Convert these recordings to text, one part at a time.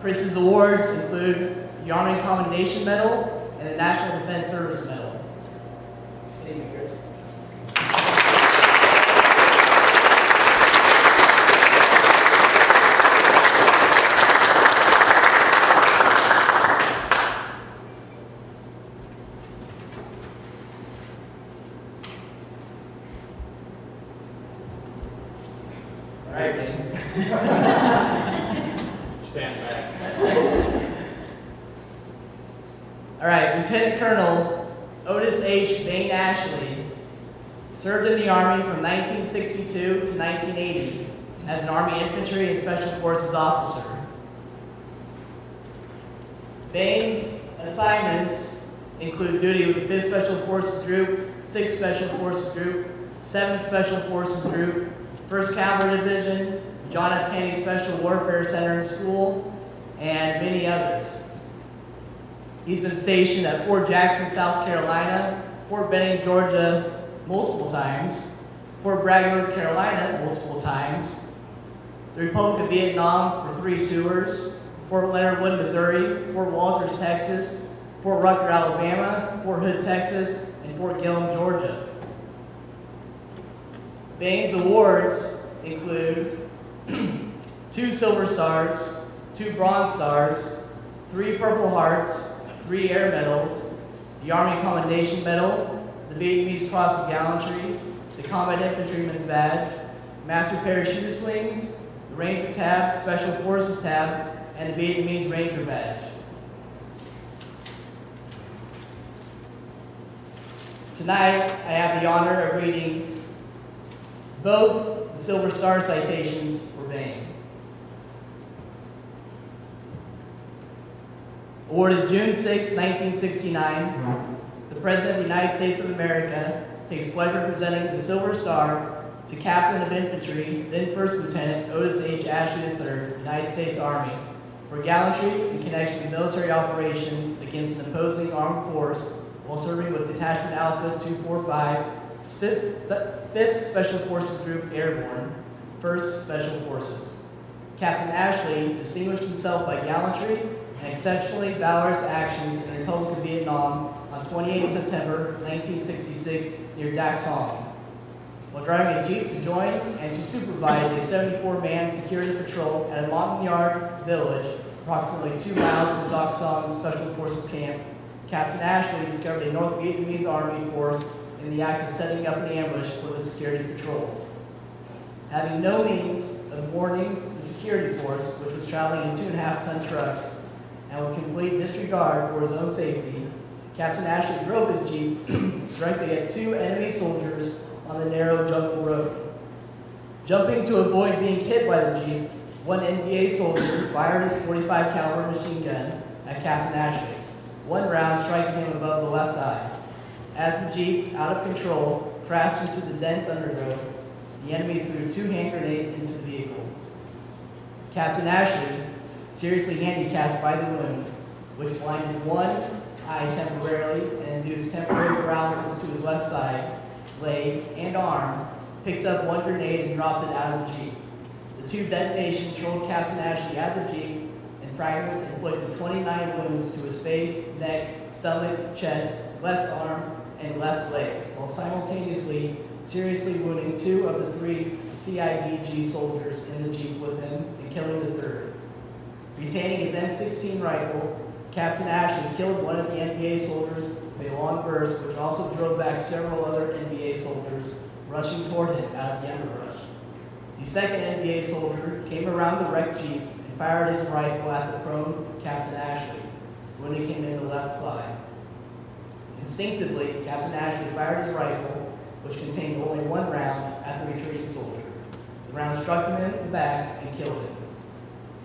Chris's awards include the Army Commendation Medal and the National Defense Service Medal. Thank you, Chris. All right, Dane. Stand back. All right, Lieutenant Colonel Otis H. Bain Ashley served in the Army from 1962 to 1980 as an Army Infantry and Special Forces officer. Bain's assignments include duty with the 5th Special Forces Group, 6th Special Forces Group, 7th Special Forces Group, 1st Cavalry Division, John F. Kennedy Special Warfare Center and School, and many others. He's been stationed at Fort Jackson, South Carolina, Fort Benning, Georgia, multiple times, Fort Bragg, North Carolina, multiple times, the Republic of Vietnam for 3 tours, Fort Leonard Wood, Missouri, Fort Walters, Texas, Fort Rucker, Alabama, Fort Hood, Texas, and Fort Gillem, Georgia. Bain's awards include 2 Silver Stars, 2 Bronze Stars, 3 Purple Hearts, 3 Air Medals, the Army Commendation Medal, the Vietnamese Cross of Gallantry, the Combat Infantryman's Badge, Master Parachuter's Wings, the Ranger Tab, Special Forces Tab, and the Vietnamese Ranger Badge. Tonight, I have the honor of reading both the Silver Star citations for Bain. Awarded June 6, 1969, the President of the United States of America takes pleasure in presenting the Silver Star to Captain of Infantry, then First Lieutenant Otis H. Ashley III, United States Army, for gallantry in connection with military operations against an opposing armed force while serving with Detachment Alpha 245, 5th Special Forces Group Airborne, 1st Special Forces. Captain Ashley distinguished himself by gallantry and exceptionally valorous actions in the Republic of Vietnam on 28 September 1966 near Dak Song. While driving a Jeep to join and to supervise a 74-man security patrol at a Montagnard village, approximately 2 miles from Dak Song's Special Forces camp, Captain Ashley discovered a North Vietnamese Army force in the act of setting up an ambush for the security patrol. Having no means of warning the security force, which was traveling in 2.5-ton trucks, and with complete disregard for his own safety, Captain Ashley drove his Jeep directly at 2 enemy soldiers on the narrow jungle road. Jumping to avoid being hit by the Jeep, one NVA soldier fired his .45 caliber machine gun at Captain Ashley, one round striking him above the left eye. As the Jeep, out of control, crashed into the dense undergrowth, the enemy threw 2 hand grenades into the vehicle. Captain Ashley, seriously handicapped by the wound, which blinded one eye temporarily and induced temporary paralysis to his left side, leg, and arm, picked up 1 grenade and dropped it out of the Jeep. The 2 detonations rolled Captain Ashley out of the Jeep, and fragments inflicted 29 wounds to his face, neck, stomach, chest, left arm, and left leg, while simultaneously seriously wounding 2 of the 3 CIDG soldiers in the Jeep with him and killing the 3rd. Retaining his M16 rifle, Captain Ashley killed one of the NVA soldiers with a long burst, which also drove back several other NVA soldiers rushing toward him out of the underbrush. The 2nd NVA soldier came around the wrecked Jeep and fired his rifle at the prone Captain Ashley, wounding him in the left thigh. Instinctively, Captain Ashley fired his rifle, which contained only 1 round, at the retreating soldier. The round struck him in the back and killed him.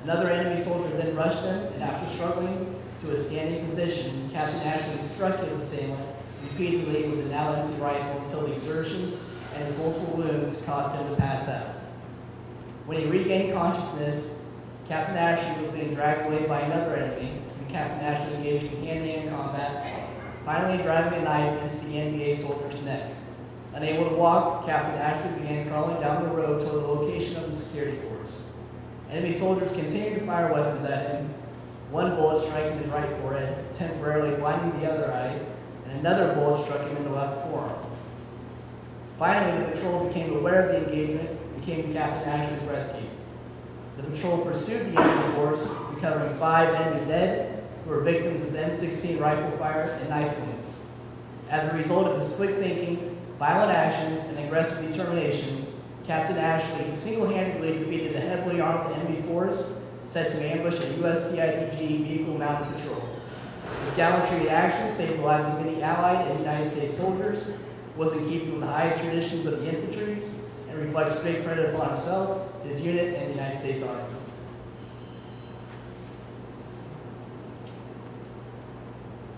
Another enemy soldier then rushed him, and after struggling to a standing position, Captain Ashley struck his assailant repeatedly with a now empty rifle until the exertion and his multiple wounds caused him to pass out. When he regained consciousness, Captain Ashley was being dragged away by another enemy, and Captain Ashley engaged in hand-to-hand combat, finally driving a knife into the NVA soldier's neck. Unable to walk, Captain Ashley began crawling down the road toward the location of the security force. Enemy soldiers continued to fire weapons at him, one bullet striking his right forehead, temporarily blinding the other eye, and another bullet struck him in the left forearm. Finally, the patrol became aware of the engagement and came to Captain Ashley's rescue. The patrol pursued the enemy force, recovering 5 enemy dead, who were victims of the M16 rifle fire and knife wounds. As a result of his quick thinking, violent actions, and aggressive determination, Captain Ashley single-handedly defeated a heavily armed enemy force set to ambush a U.S. CIDG vehicle-mounted patrol. His gallantry actions saved the lives of many Allied and United States soldiers, was in keeping with the highest traditions of the infantry, and reflects great credit upon himself, his unit, and the United States Army.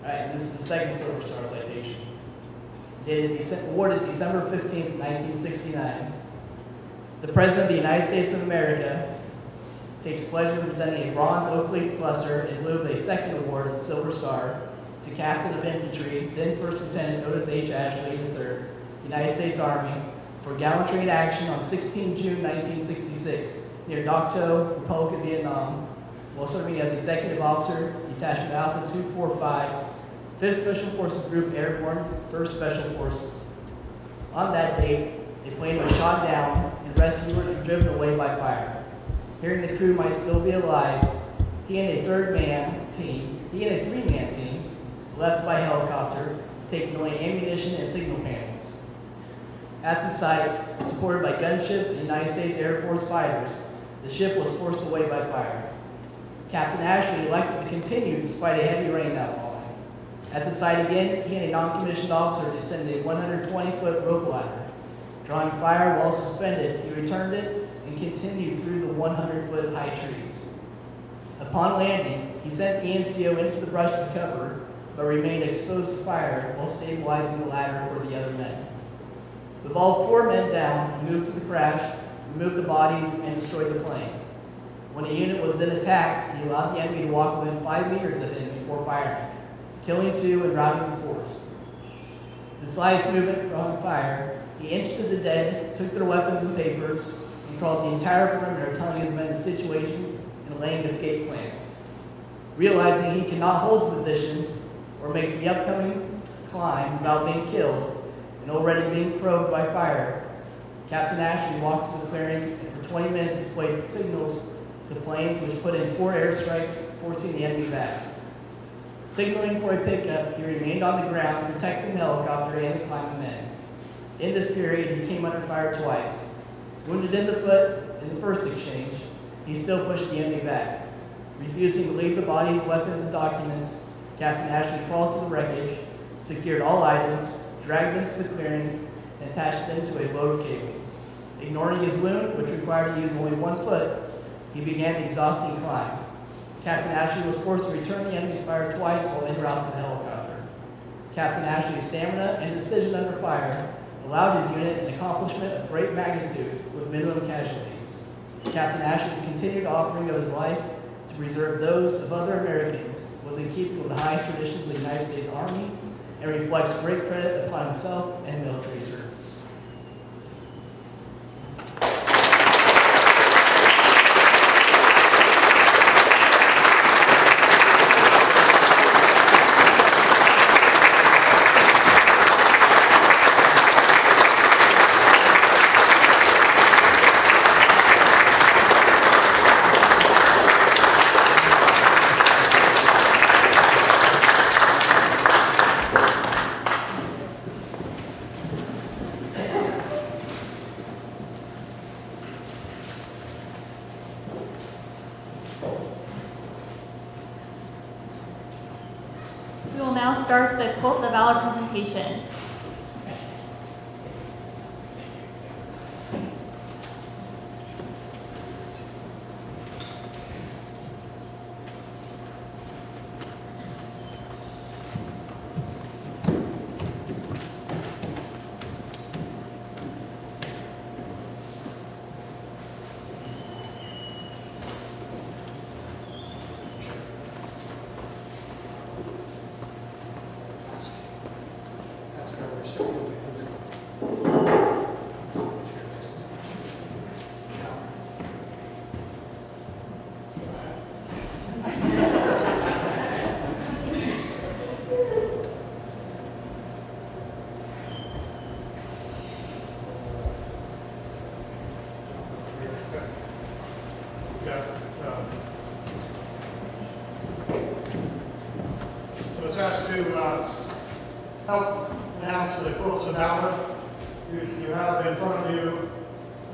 All right, and this is the second Silver Star citation. Awarded December 15th, 1969. The President of the United States of America takes pleasure in presenting a bronze oak leaf cluster in lieu of a second award of the Silver Star to Captain of Infantry, then First Lieutenant Otis H. Ashley III, United States Army, for gallantry in action on 16 June 1966 near Doc To, Republic of Vietnam, while serving as Executive Officer, Detachment Alpha 245, 5th Special Forces Group Airborne, 1st Special Forces. On that date, a plane was shot down and rescuers were driven away by fire. Hearing the crew might still be alive, he and a three-man team left by helicopter, taking away ammunition and signal panels. At the site, supported by gunships and United States Air Force fighters, the ship was forced away by fire. Captain Ashley elected to continue despite a heavy rain that falling. At the site again, he and a non-commissioned officer descended a 120-foot rope ladder. Drawing fire while suspended, he returned it and continued through the 100-foot high trees. Upon landing, he sent the NCO into the brush for cover, but remained exposed to fire while stabilizing the ladder for the other men. With all 4 men down, he moved to the crash, removed the bodies, and destroyed the plane. When a unit was then attacked, he allowed the enemy to walk within 5 meters of him before firing, killing 2 and routing the force. The slightest movement from fire, he inched to the dead, took their weapons and papers, and crawled the entire perimeter, telling his men the situation and laying escape plans. Realizing he could not hold the position or make the upcoming climb without being killed, and already being probed by fire, Captain Ashley walked to the clearing and for 20 minutes displayed signals to planes which put in 4 airstrikes, forcing the enemy back. Signaling for a pickup, he remained on the ground, protecting the helicopter and the climbing men. In this period, he came under fire twice. Wounded in the foot in the first exchange, he still pushed the enemy back. Refusing to leave the bodies, weapons, and documents, Captain Ashley crawled to the wreckage, secured all items, dragged them to the clearing, and attached them to a load cable. Ignoring his wound, which required to use only 1 foot, he began the exhausting climb. Captain Ashley was forced to return the enemy's fire twice while en route to the helicopter. Captain Ashley's stamina and decision under fire allowed his unit an accomplishment of great magnitude with minimum casualties. Captain Ashley's continued offering of his life to preserve those of other Americans was in keeping with the highest traditions of the United States Army and reflects great credit upon himself and military service. We will now start the Cult of Valor presentation. That's I was asked to help announce the quilts of valor. You have in front of you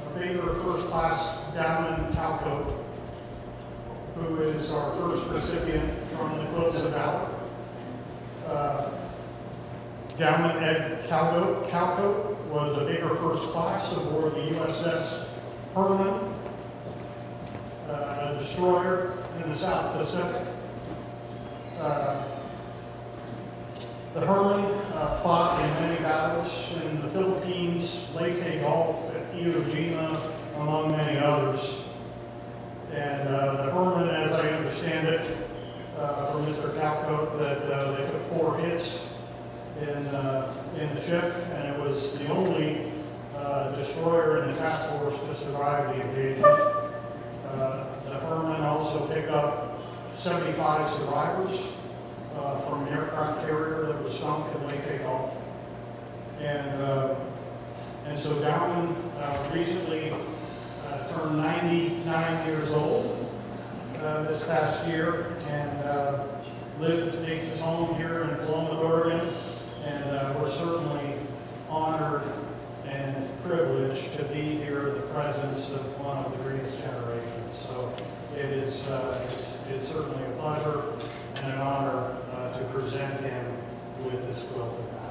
a Baker First Class Dowman Cowcoat, who is our first recipient from the quilts of valor. Dowman Ed Cowcoat was a Baker First Class aboard the USS Herman, a destroyer in the South Pacific. The Herman fought in many battles in the Philippines, Leyte Gulf, at Iwo Jima, among many others. And the Herman, as I understand it, from Mr. Cowcoat, that they took 4 hits in the ship, and it was the only destroyer in the task force to survive the engagement. The Herman also picked up 75 survivors from an aircraft carrier that was sunk in Leyte Gulf. And so Dowman recently turned 99 years old this past year, and makes his home here in Philomath, Oregon, and we're certainly honored and privileged to be here in the presence of one of the greatest generations. So it is it's certainly a pleasure and an honor to present him with this quilt of valor.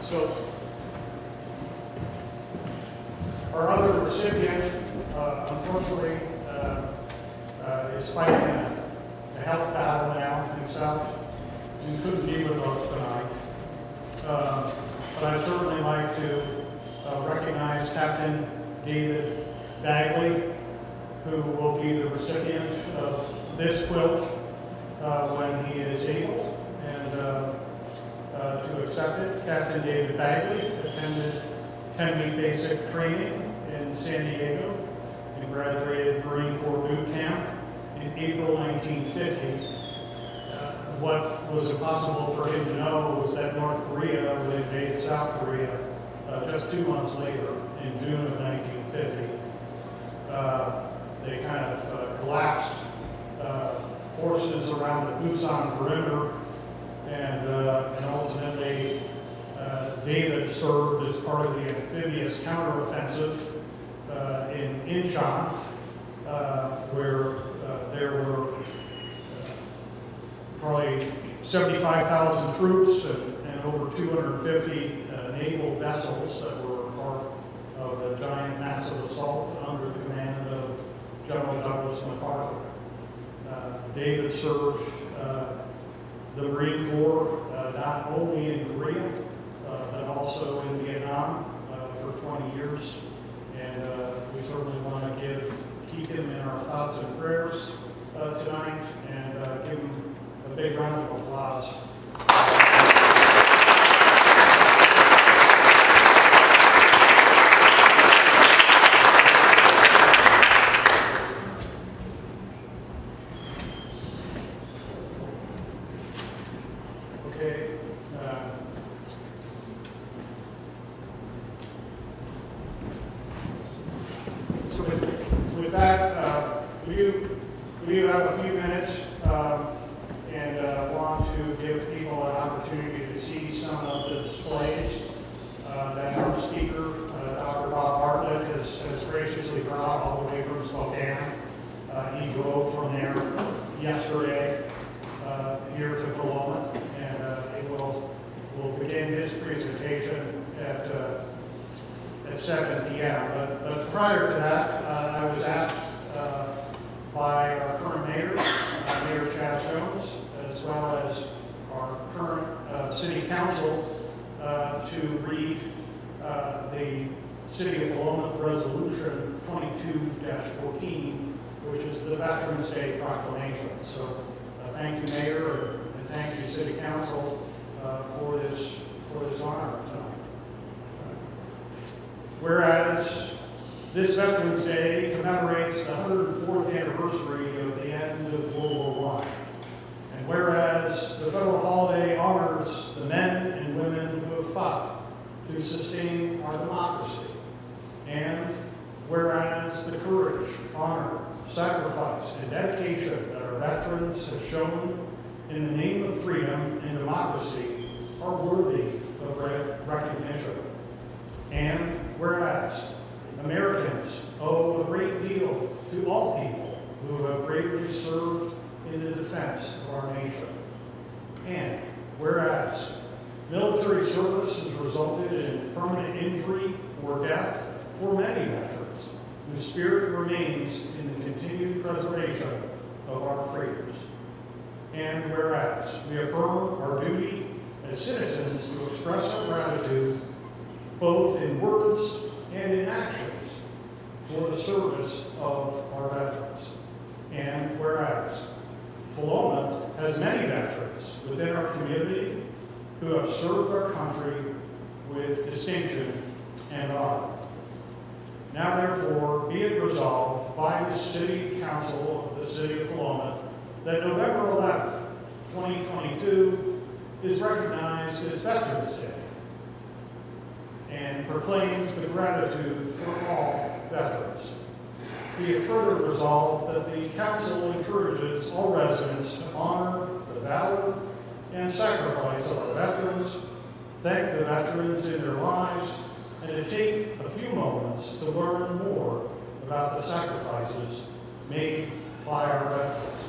So our other recipient, unfortunately, is fighting a health battle now himself. He couldn't be with us tonight. But I'd certainly like to recognize Captain David Bagley, who will be the recipient of this quilt when he is able to accept it. Captain David Bagley attended 10-week basic training in San Diego and graduated Marine Corps boot camp in April 1950. What was impossible for him to know was that North Korea would invade South Korea just 2 months later, in June of 1950. They kind of collapsed forces around the Busan perimeter, and ultimately David served as part of the amphibious counteroffensive in Incheon, where there were probably 75,000 troops and over 250 naval vessels that were part of the giant massive assault under the command of General Douglas MacArthur. David served the Marine Corps not only in Korea, but also in Vietnam for 20 years. And we certainly want to keep him in our thoughts and prayers tonight, and give him a big round of applause. Okay. So with that, we have a few minutes and want to give people an opportunity to see some of the displays that our speaker, Dr. Bob Bartlett, has graciously brought all the way from Spokane. He drove from there yesterday here to Philomath, and he will begin his presentation at 7 p.m. But prior to that, I was asked by our current mayor, Mayor Chad Jones, as well as our current city Council to read the City of Philomath Resolution 22-14, which is the Veterans Day Proclamation. So thank you, Mayor, and thank you, City Council, for this honor tonight. Whereas this Veterans Day commemorates the 104th anniversary of the end of World War I. And whereas the federal holiday honors the men and women who have fought to sustain our democracy. And whereas the courage, honor, sacrifice, and dedication that our veterans have shown in the name of freedom and democracy are worthy of recognition. And whereas Americans owe a great deal to all people who have bravely served in the defense of our nation. And whereas military service has resulted in permanent injury or death for many veterans, whose spirit remains in the continued preservation of our freedoms. And whereas we affirm our duty as citizens to express our gratitude both in words and in actions for the service of our veterans. And whereas Philomath has many veterans within our community who have served our country with distinction and honor. Now therefore be it resolved by the City Council of the City of Philomath that November 11th, 2022 is recognized as Veterans Day and proclaims the gratitude for all veterans. Be it further resolved that the Council encourages all residents to honor the valor and sacrifice of our veterans, thank the veterans in their lives, and to take a few moments to learn more about the sacrifices made by our veterans.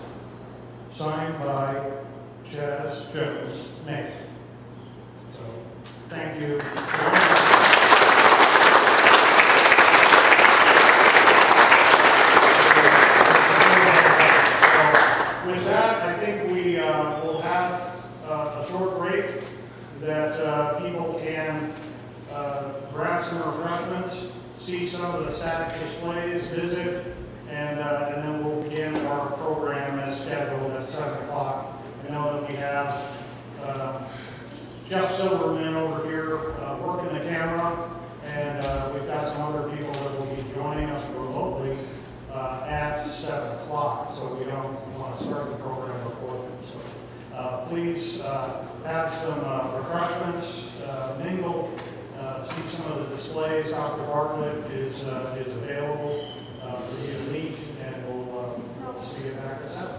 Signed by Chaz Jones, Mayor. So, thank you. With that, I think we will have a short break that people can grab some refreshments, see some of the static displays, visit, and then we'll begin our program as scheduled at 7 o'clock. I know that we have Jeff Silverman over here working the camera, and we've got some other people that will be joining us remotely at 7 o'clock, so we don't want to start the program before then. So please have some refreshments, mingle, see some of the displays. Dr. Bartlett is available for you to meet, and we'll see you back at 7.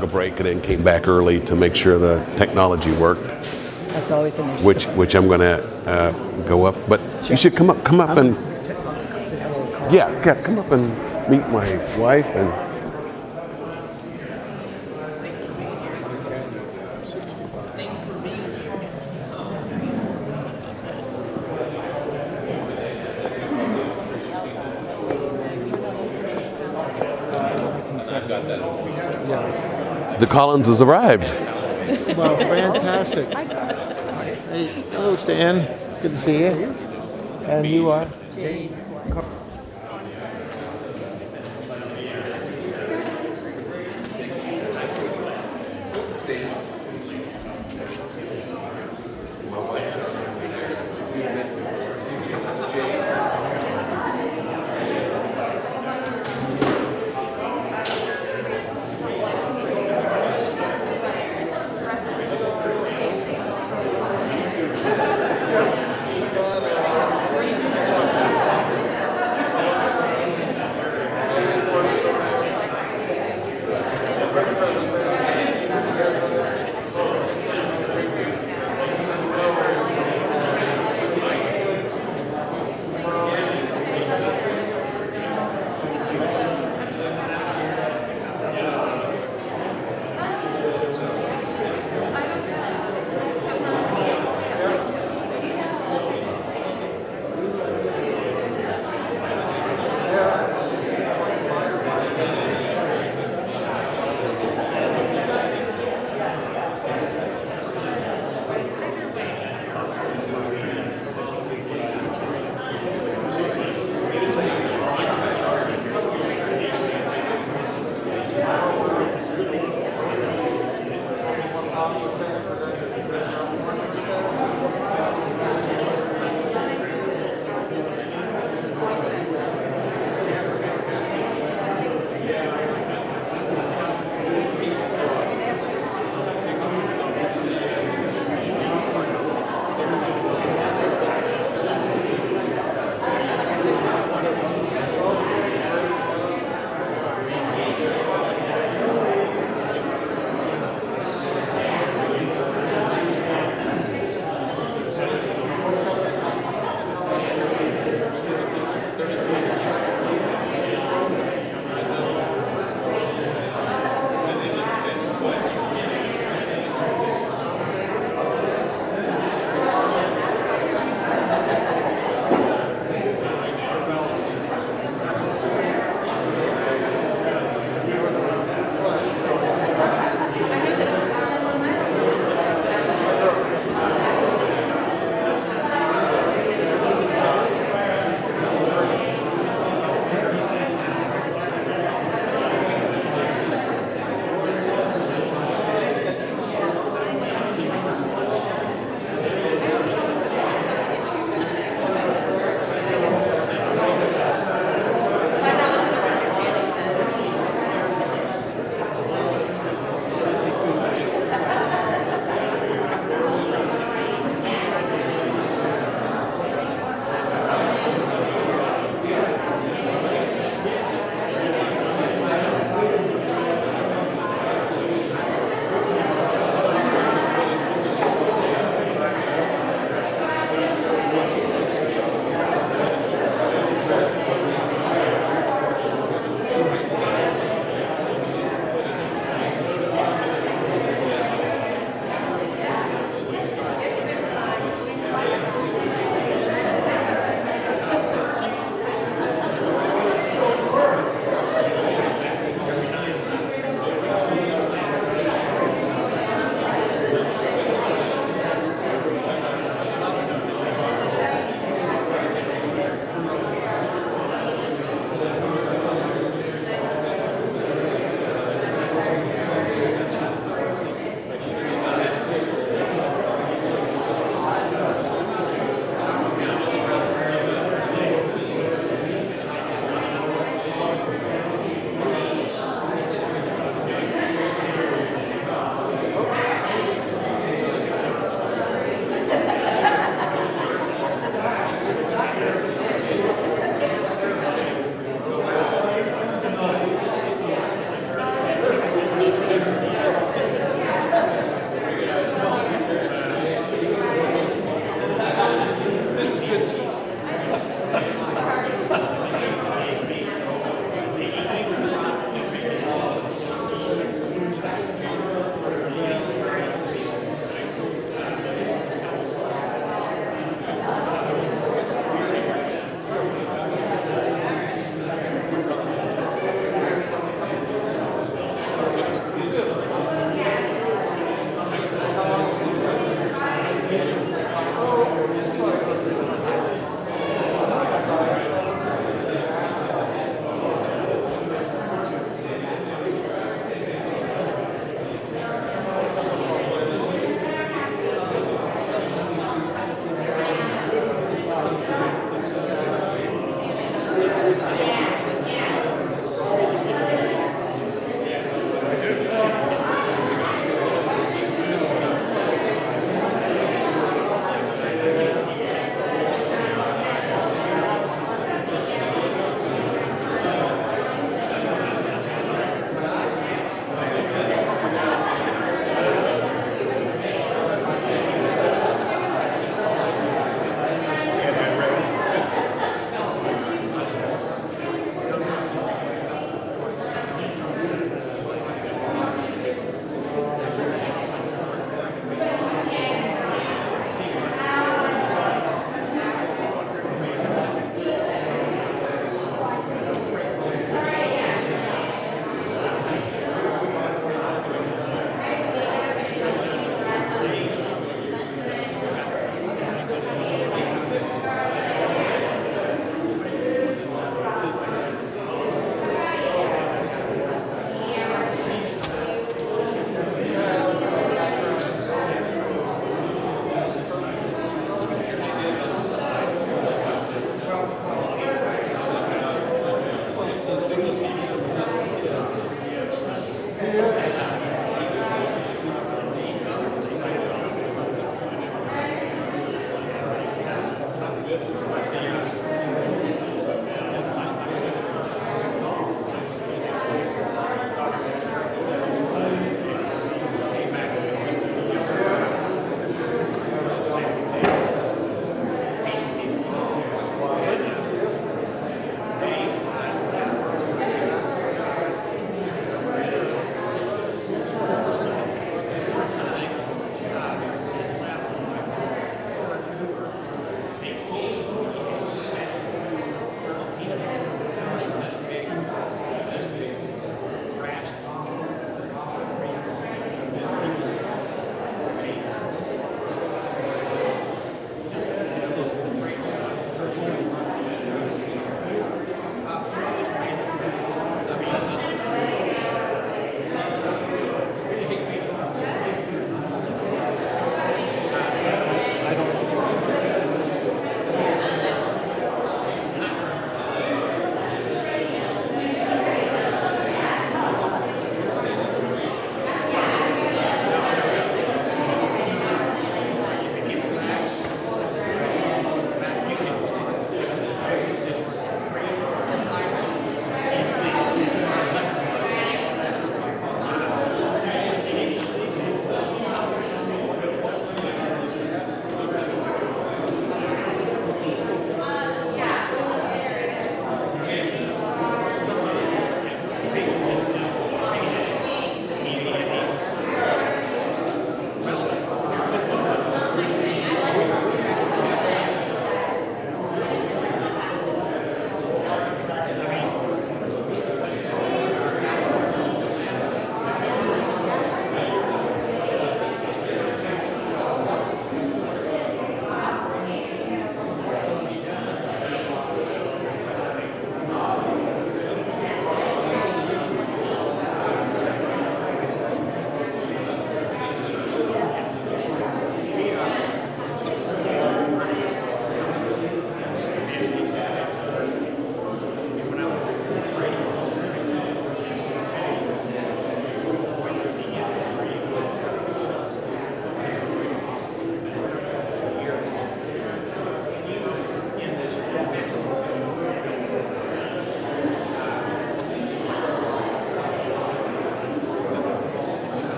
A break and then came back early to make sure the technology worked. That's always an issue. Which I'm going to go up, but you should come up and yeah, come up and meet my wife and. The Collins has arrived. Well, fantastic. Hey, hello, Stan. Good to see you. And you are?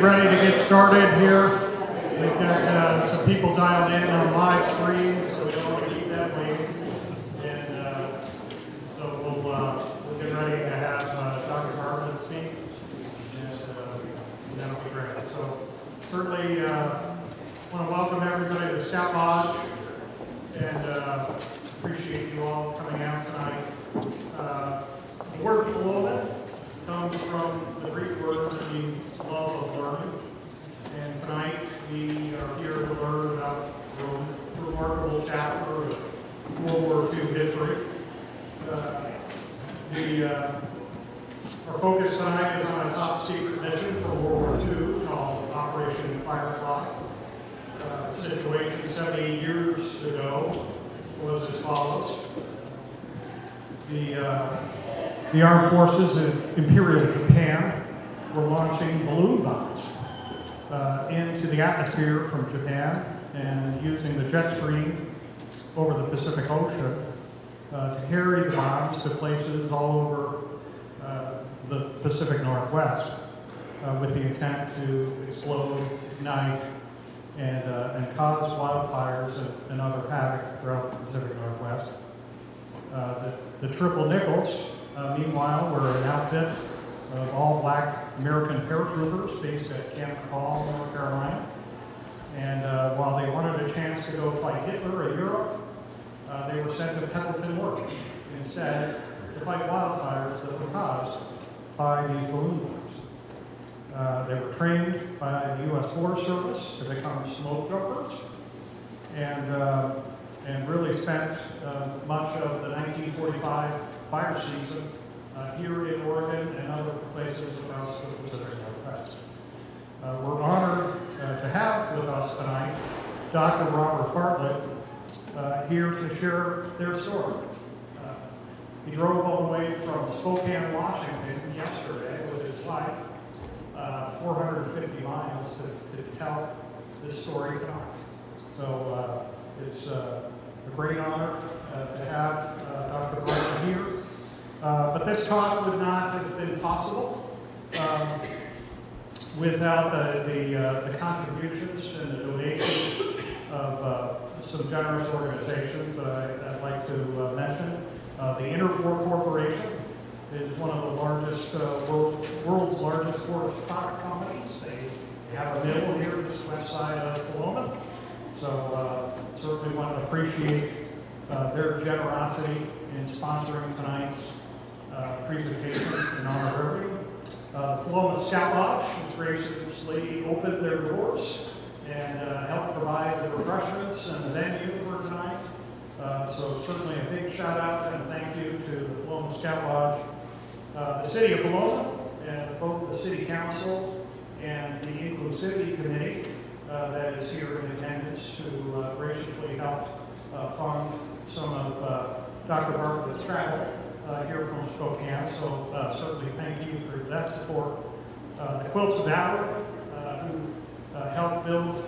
get ready to get started here. We've got some people dialed in on live stream, so we don't want to keep that waiting. And so we'll get ready to have Dr. Bartlett speak, and that'll be great. So certainly want to welcome everybody to the Scout Lodge, and appreciate you all coming out tonight. The word Philomath comes from the Greek word that means love of learning. And tonight we are here to learn about a remarkable chapter of World War II history. Our focus tonight is on a top secret mission for World War II called Operation Firefly. The situation 78 years ago was as follows. The armed forces of Imperial Japan were launching balloon bombs into the atmosphere from Japan and using the jet stream over the Pacific Ocean to carry the bombs to places all over the Pacific Northwest with the intent to explode, ignite, and cause wildfires and other havoc throughout the Pacific Northwest. The Triple Nickels, meanwhile, were an outfit of all black American paratroopers based at Camp McCall, North Carolina. And while they wanted a chance to go fight Hitler in Europe, they were sent to Pendleton work instead to fight wildfires that were caused by these balloon bombs. They were trained by the U.S. Forest Service to become smoke jumpers, and really spent much of the 1945 fire season here in Oregon and other places across the Pacific Northwest. We're honored to have with us tonight Dr. Robert Bartlett here to share their story. He drove all the way from Spokane, Washington yesterday with his wife, 450 miles to tell this story tonight. So it's a great honor to have Dr. Bartlett here. But this talk would not have been possible without the contributions and the donations of some generous organizations that I'd like to mention. The Interfor Corporation is one of the largest, world's largest forest product companies. They have a mill here just west side of Philomath. So certainly want to appreciate their generosity in sponsoring tonight's presentation in honor of everybody. Philomath Scout Lodge has graciously opened their doors and helped provide the refreshments and the venue for tonight. So certainly a big shout out and thank you to the Philomath Scout Lodge, the City of Philomath, and both the City Council and the Inclusivity Committee that is here in attendance to graciously help fund some of Dr. Bartlett's travel here from Spokane. So certainly thank you for that support. The Quilts of Valor, who helped build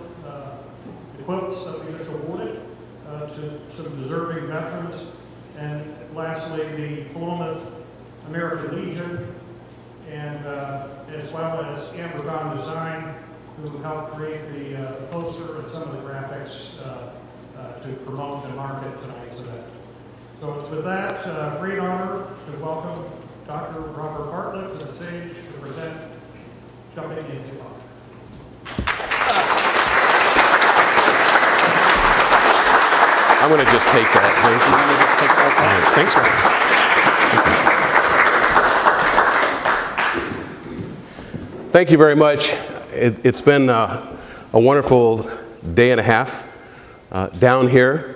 the quilts that we just awarded to some deserving veterans. And lastly, the Philomath American Legion, and as well as Ambergon Design, who helped create the poster and some of the graphics to promote and market tonight's event. So it's with that great honor to welcome Dr. Robert Bartlett to the stage to present Jumping into Fire. I'm going to just take that. Thanks, man. Thank you very much. It's been a wonderful day and a half down here.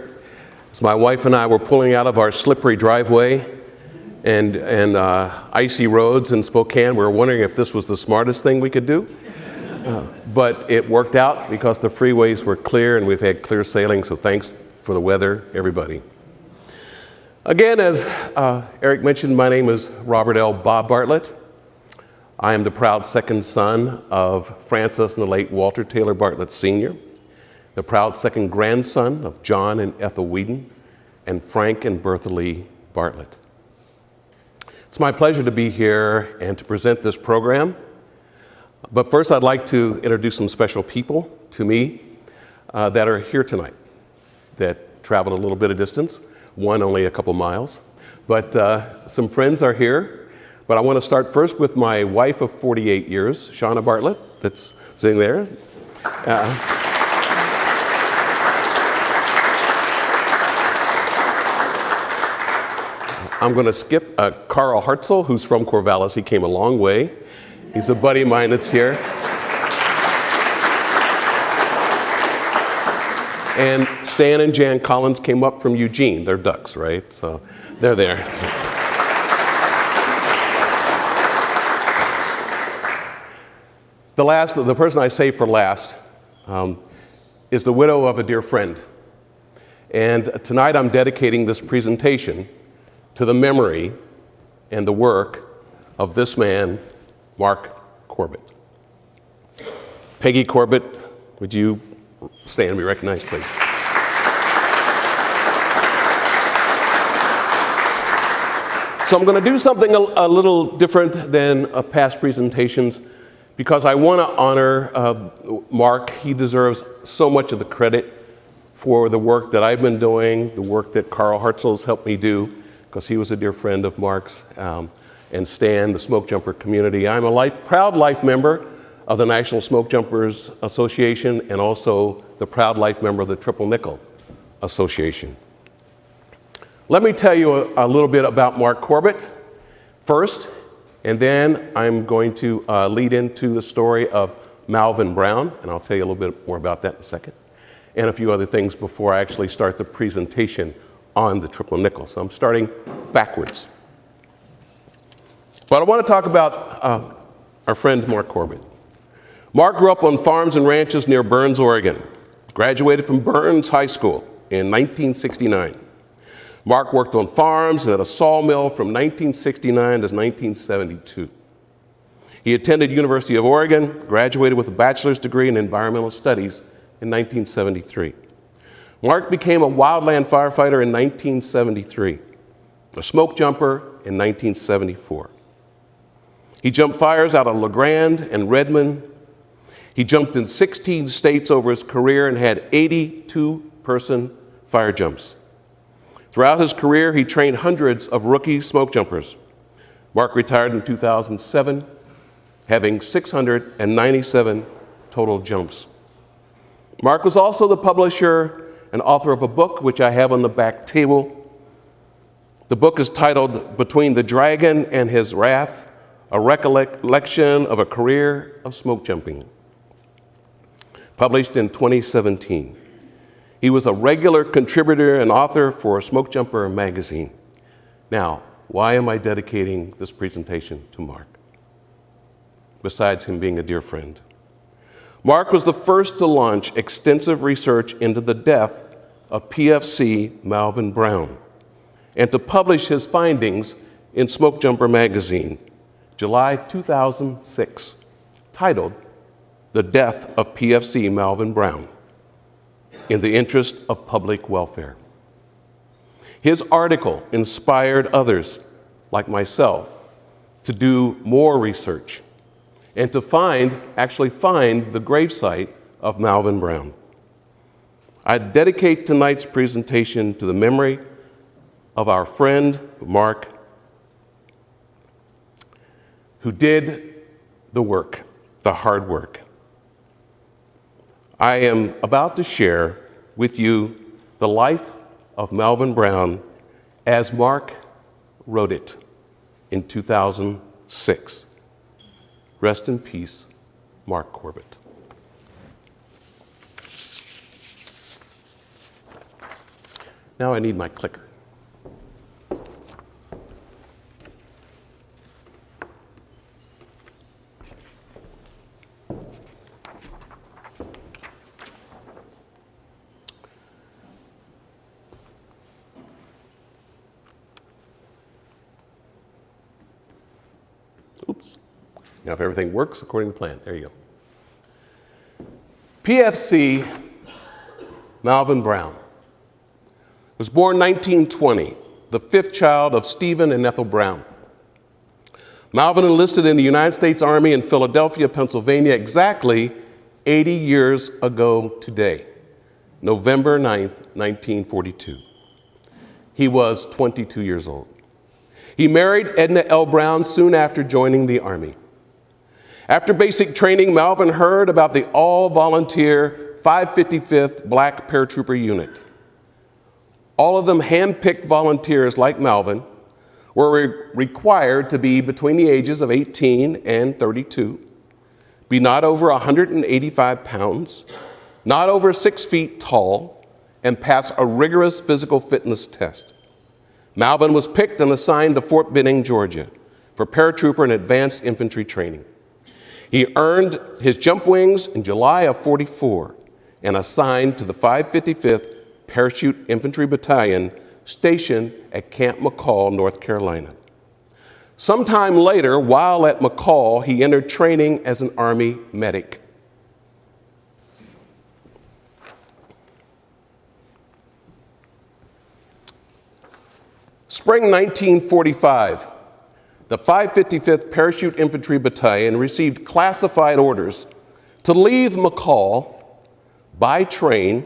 As my wife and I were pulling out of our slippery driveway and icy roads in Spokane, we were wondering if this was the smartest thing we could do. But it worked out because the freeways were clear and we've had clear sailing, so thanks for the weather, everybody. Again, as Eric mentioned, my name is Robert L. Bob Bartlett. I am the proud second son of Francis and the late Walter Taylor Bartlett Sr., the proud second grandson of John and Ethel Whedon, and Frank and Bertha Lee Bartlett. It's my pleasure to be here and to present this program. But first, I'd like to introduce some special people to me that are here tonight, that traveled a little bit of distance, one only a couple miles. But some friends are here. But I want to start first with my wife of 48 years, Shauna Bartlett, that's sitting there. I'm going to skip Carl Hartzell, who's from Corvallis. He came a long way. He's a buddy of mine that's here. And Stan and Jan Collins came up from Eugene. They're Ducks, right? So they're there. The person I save for last is the widow of a dear friend. And tonight I'm dedicating this presentation to the memory and the work of this man, Mark Corbett. Peggy Corbett, would you stand and be recognized, please? So I'm going to do something a little different than past presentations because I want to honor Mark. He deserves so much of the credit for the work that I've been doing, the work that Carl Hartzell's helped me do, because he was a dear friend of Mark's, and Stan, the smoke jumper community. I'm a proud life member of the National Smoke Jumpers Association and also the proud life member of the Triple Nickel Association. Let me tell you a little bit about Mark Corbett first, and then I'm going to lead into the story of Malvin Brown, and I'll tell you a little bit more about that in a second, and a few other things before I actually start the presentation on the Triple Nickel. So I'm starting backwards. But I want to talk about our friend Mark Corbett. Mark grew up on farms and ranches near Burns, Oregon. Graduated from Burns High School in 1969. Mark worked on farms and at a sawmill from 1969 to 1972. He attended University of Oregon, graduated with a bachelor's degree in environmental studies in 1973. Mark became a wildland firefighter in 1973, a smoke jumper in 1974. He jumped fires out of La Grande and Redmond. He jumped in 16 states over his career and had 82-person fire jumps. Throughout his career, he trained hundreds of rookie smoke jumpers. Mark retired in 2007, having 697 total jumps. Mark was also the publisher and author of a book, which I have on the back table. The book is titled Between the Dragon and His Wrath, a recollection of a career of smoke jumping, published in 2017. He was a regular contributor and author for Smoke Jumper magazine. Now, why am I dedicating this presentation to Mark, besides him being a dear friend? Mark was the first to launch extensive research into the death of PFC Malvin Brown and to publish his findings in Smoke Jumper magazine, July 2006, titled The Death of PFC Malvin Brown, in the Interest of Public Welfare. His article inspired others, like myself, to do more research and to actually find the gravesite of Malvin Brown. I dedicate tonight's presentation to the memory of our friend, Mark, who did the work, the hard work. I am about to share with you the life of Malvin Brown as Mark wrote it in 2006. Rest in peace, Mark Corbett. Now I need my clicker. Oops. Now if everything works according to plan, there you go. PFC Malvin Brown was born 1920, the fifth child of Stephen and Ethel Brown. Malvin enlisted in the United States Army in Philadelphia, Pennsylvania, exactly 80 years ago today, November 9th, 1942. He was 22 years old. He married Edna L. Brown soon after joining the Army. After basic training, Malvin heard about the all-volunteer 555th Black Paratrooper Unit. All of them hand-picked volunteers like Malvin were required to be between the ages of 18 and 32, be not over 185 pounds, not over 6 feet tall, and pass a rigorous physical fitness test. Malvin was picked and assigned to Fort Benning, Georgia, for paratrooper and advanced infantry training. He earned his jump wings in July of '44 and assigned to the 555th Parachute Infantry Battalion stationed at Camp McCall, North Carolina. Sometime later, while at McCall, he entered training as an Army medic. Spring 1945, the 555th Parachute Infantry Battalion received classified orders to leave McCall by train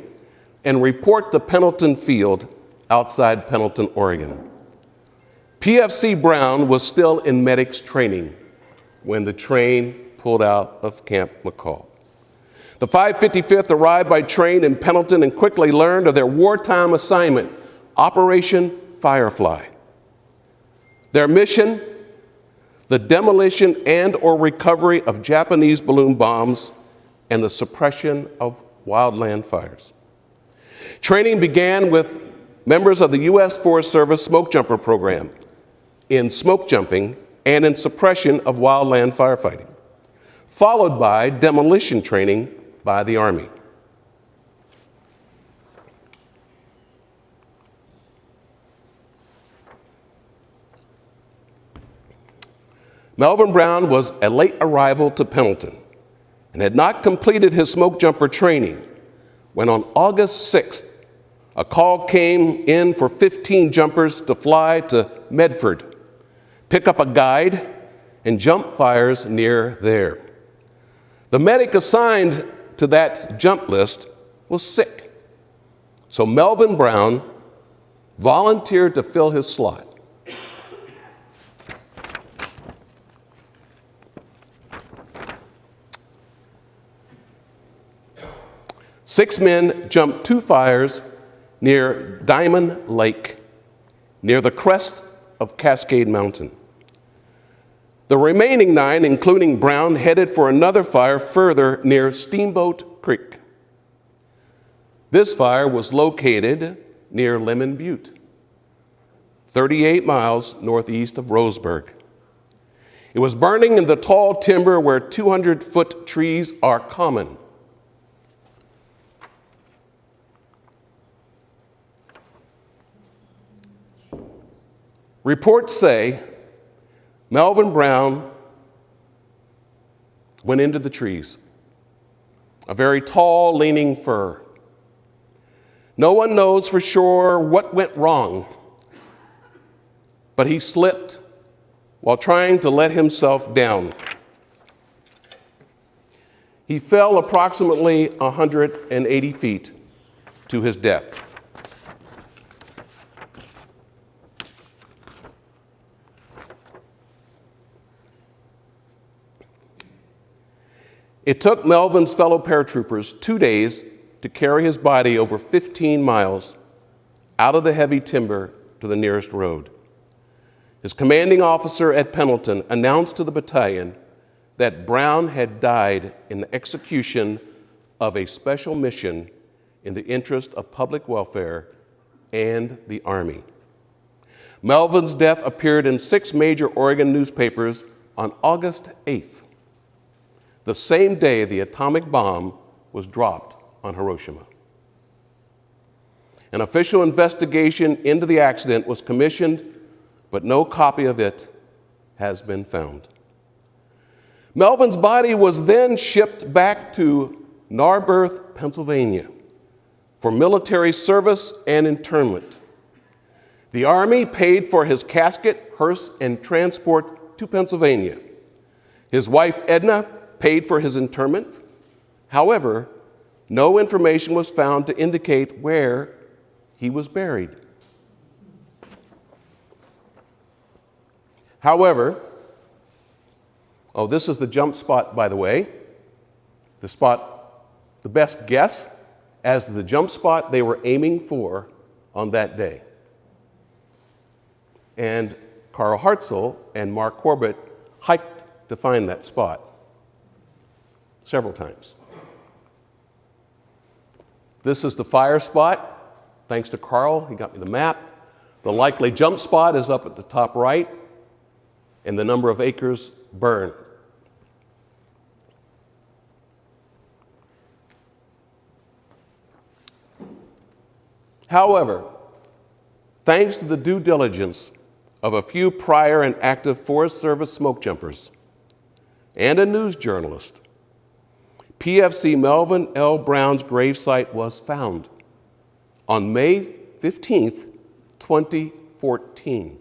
and report to Pendleton Field outside Pendleton, Oregon. PFC Brown was still in medics training when the train pulled out of Camp McCall. The 555th arrived by train in Pendleton and quickly learned of their wartime assignment, Operation Firefly. Their mission, the demolition and or recovery of Japanese balloon bombs and the suppression of wildland fires. Training began with members of the U.S. Forest Service smoke jumper program in smoke jumping and in suppression of wildland firefighting, followed by demolition training by the Army. Melvin Brown was a late arrival to Pendleton and had not completed his smoke jumper training when on August 6th, a call came in for 15 jumpers to fly to Medford, pick up a guide, and jump fires near there. The medic assigned to that jump list was sick, so Melvin Brown volunteered to fill his slot. Six men jumped 2 fires near Diamond Lake, near the crest of Cascade Mountain. The remaining 9, including Brown, headed for another fire further near Steamboat Creek. This fire was located near Lemon Butte, 38 miles northeast of Roseburg. It was burning in the tall timber where 200-foot trees are common. Reports say Melvin Brown went into the trees, a very tall, leaning fir. No one knows for sure what went wrong, but he slipped while trying to let himself down. He fell approximately 180 feet to his death. It took Melvin's fellow paratroopers 2 days to carry his body over 15 miles out of the heavy timber to the nearest road. His commanding officer at Pendleton announced to the battalion that Brown had died in the execution of a special mission in the interest of public welfare and the Army. Melvin's death appeared in 6 major Oregon newspapers on August 8th, the same day the atomic bomb was dropped on Hiroshima. An official investigation into the accident was commissioned, but no copy of it has been found. Melvin's body was then shipped back to Narberth, Pennsylvania, for military service and internment. The Army paid for his casket, hearse, and transport to Pennsylvania. His wife, Edna, paid for his interment. However, no information was found to indicate where he was buried. However, this is the jump spot, by the way. The spot, the best guess as to the jump spot they were aiming for on that day. And Carl Hartzell and Mark Corbett hiked to find that spot several times. This is the fire spot. Thanks to Carl, he got me the map. The likely jump spot is up at the top right, and the number of acres burned. However, thanks to the due diligence of a few prior and active Forest Service smoke jumpers and a news journalist, PFC Melvin L. Brown's gravesite was found on May 15th, 2014,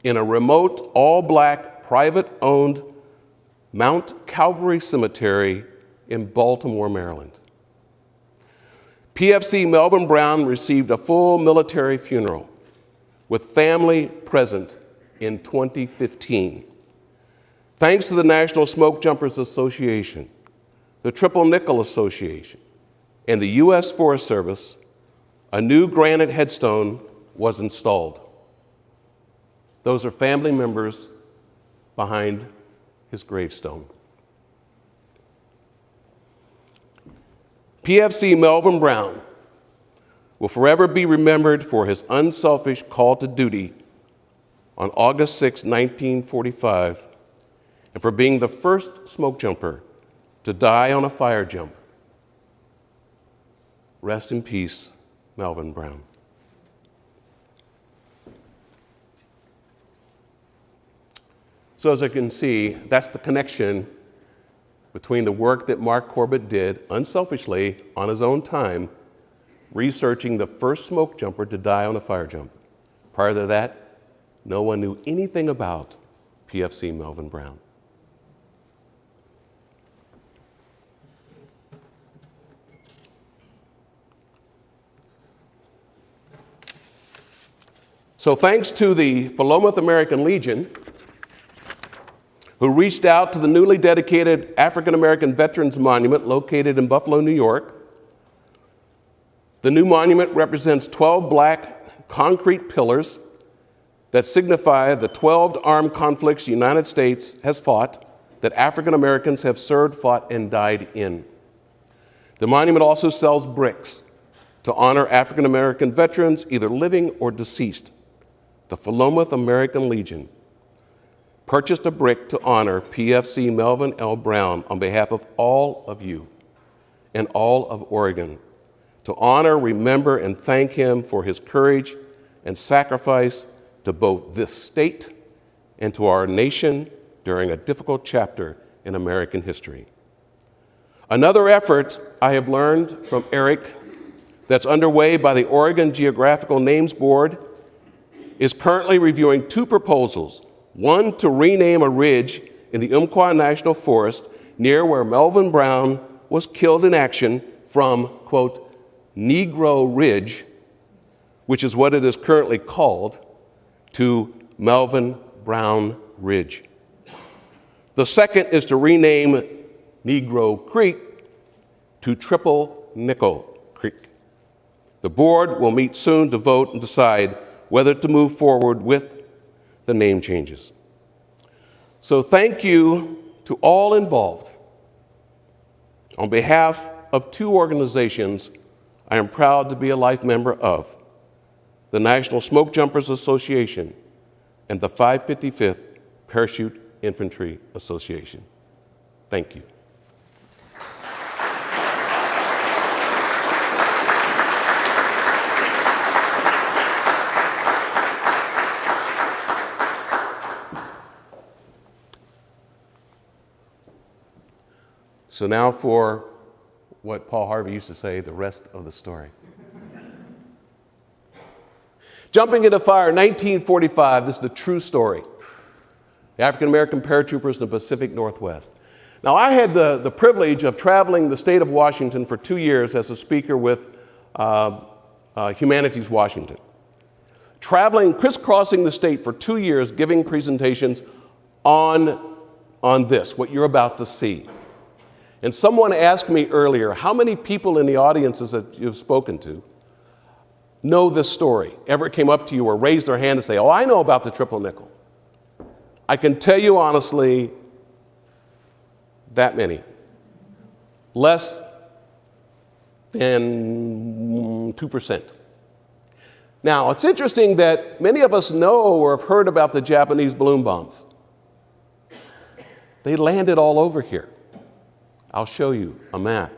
in a remote, all-black, private-owned Mount Calvary Cemetery in Baltimore, Maryland. PFC Melvin Brown received a full military funeral with family present in 2015. Thanks to the National Smoke Jumpers Association, the Triple Nickel Association, and the U.S. Forest Service, a new granite headstone was installed. Those are family members behind his gravestone. PFC Melvin Brown will forever be remembered for his unselfish call to duty on August 6, 1945, and for being the first smoke jumper to die on a fire jump. Rest in peace, Melvin Brown. So as you can see, that's the connection between the work that Mark Corbett did unselfishly on his own time, researching the first smoke jumper to die on a fire jump. Prior to that, no one knew anything about PFC Melvin Brown. So thanks to the Philomath American Legion, who reached out to the newly dedicated African American Veterans Monument located in Buffalo, New York. The new monument represents 12 black concrete pillars that signify the 12 armed conflicts the United States has fought, that African Americans have served, fought, and died in. The monument also sells bricks to honor African American veterans, either living or deceased. The Philomath American Legion purchased a brick to honor PFC Melvin L. Brown on behalf of all of you and all of Oregon, to honor, remember, and thank him for his courage and sacrifice to both this state and to our nation during a difficult chapter in American history. Another effort I have learned from Eric that's underway by the Oregon Geographical Names Board is currently reviewing two proposals. One, to rename a ridge in the Umpqua National Forest near where Melvin Brown was killed in action from, quote, Negro Ridge, which is what it is currently called, to Melvin Brown Ridge. The second is to rename Negro Creek to Triple Nickel Creek. The board will meet soon to vote and decide whether to move forward with the name changes. So thank you to all involved. On behalf of two organizations I am proud to be a life member of, the National Smoke Jumpers Association and the 555th Parachute Infantry Association. Thank you. So now for what Paul Harvey used to say, the rest of the story. Jumping into fire, 1945, this is the true story. the African American paratroopers in the Pacific Northwest. Now, I had the privilege of traveling the state of Washington for 2 years as a speaker with Humanities Washington. Traveling, crisscrossing the state for 2 years, giving presentations on this, what you're about to see. And someone asked me earlier, how many people in the audiences that you've spoken to know this story? Ever came up to you or raised their hand and say, oh, I know about the triple nickel? I can tell you honestly, that many. Less than 2%. Now, it's interesting that many of us know or have heard about the Japanese balloon bombs. They landed all over here. I'll show you a map.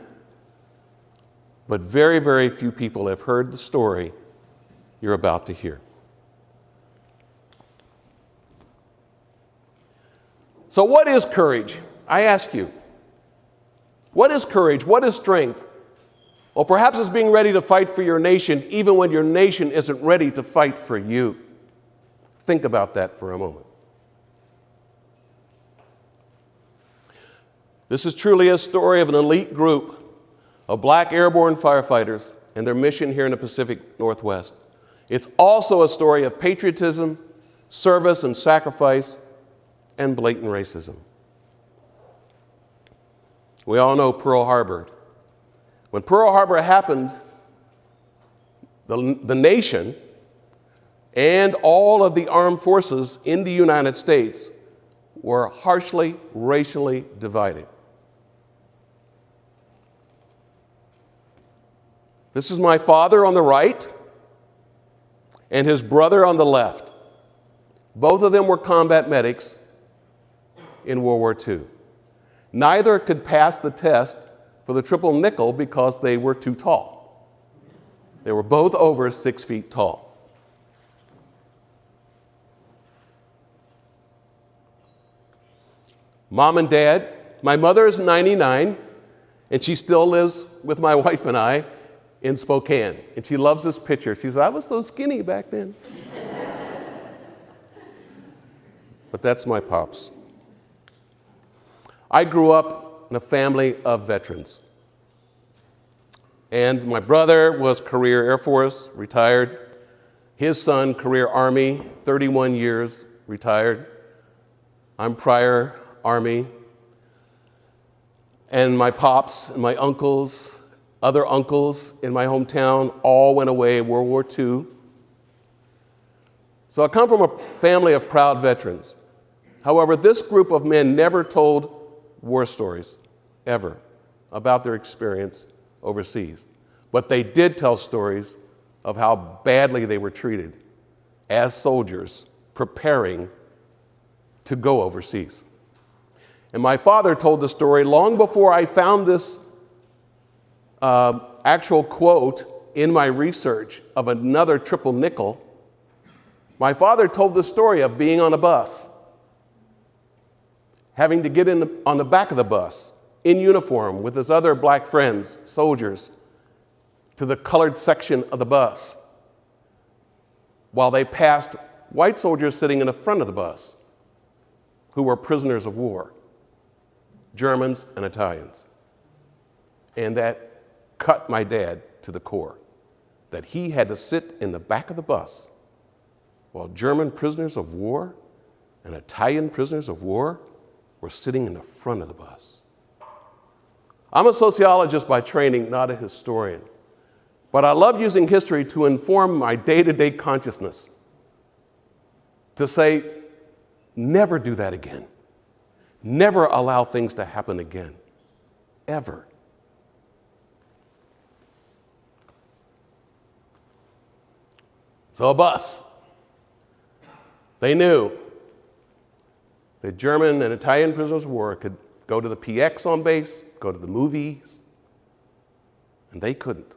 But very, very few people have heard the story you're about to hear. So what is courage? I ask you. What is courage? What is strength? Or perhaps it's being ready to fight for your nation even when your nation isn't ready to fight for you. Think about that for a moment. This is truly a story of an elite group of black airborne firefighters and their mission here in the Pacific Northwest. It's also a story of patriotism, service and sacrifice, and blatant racism. We all know Pearl Harbor. When Pearl Harbor happened, the nation and all of the armed forces in the United States were harshly racially divided. This is my father on the right and his brother on the left. Both of them were combat medics in World War II. Neither could pass the test for the triple nickel because they were too tall. They were both over 6 feet tall. Mom and Dad, my mother is 99, and she still lives with my wife and I in Spokane. And she loves this picture. She says, I was so skinny back then. But that's my pops. I grew up in a family of veterans. And my brother was career Air Force, retired. His son, career Army, 31 years, retired. I'm prior Army. And my pops and my uncles, other uncles in my hometown, all went away in World War II. So I come from a family of proud veterans. However, this group of men never told war stories, ever, about their experience overseas. But they did tell stories of how badly they were treated as soldiers preparing to go overseas. And my father told the story long before I found this actual quote in my research of another triple nickel. My father told the story of being on a bus, having to get on the back of the bus in uniform with his other black friends, soldiers, to the colored section of the bus, while they passed white soldiers sitting in the front of the bus who were prisoners of war, Germans and Italians. And that cut my dad to the core, that he had to sit in the back of the bus while German prisoners of war and Italian prisoners of war were sitting in the front of the bus. I'm a sociologist by training, not a historian, but I love using history to inform my day-to-day consciousness, to say, never do that again. Never allow things to happen again, ever. So a bus. They knew that German and Italian prisoners of war could go to the PX on base, go to the movies, and they couldn't.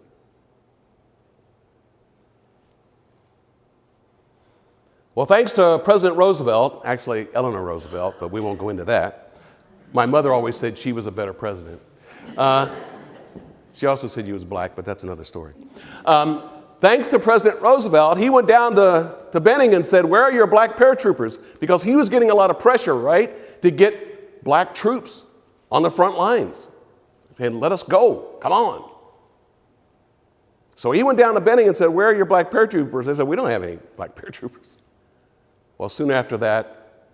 Well, thanks to President Roosevelt, actually Eleanor Roosevelt, but we won't go into that. My mother always said she was a better president. She also said he was black, but that's another story. thanks to President Roosevelt, he went down to Benning and said, where are your black paratroopers? Because he was getting a lot of pressure, right, to get black troops on the front lines. And let us go, come on. So he went down to Benning and said, where are your black paratroopers? They said, we don't have any black paratroopers. Well, soon after that,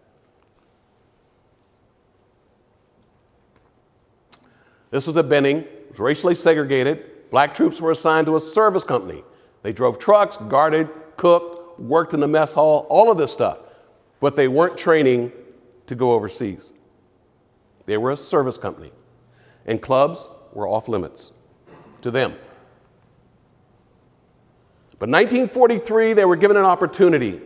this was at Benning. It was racially segregated. Black troops were assigned to a service company. They drove trucks, guarded, cooked, worked in the mess hall, all of this stuff. But they weren't training to go overseas. They were a service company. And clubs were off limits to them. But in 1943, they were given an opportunity,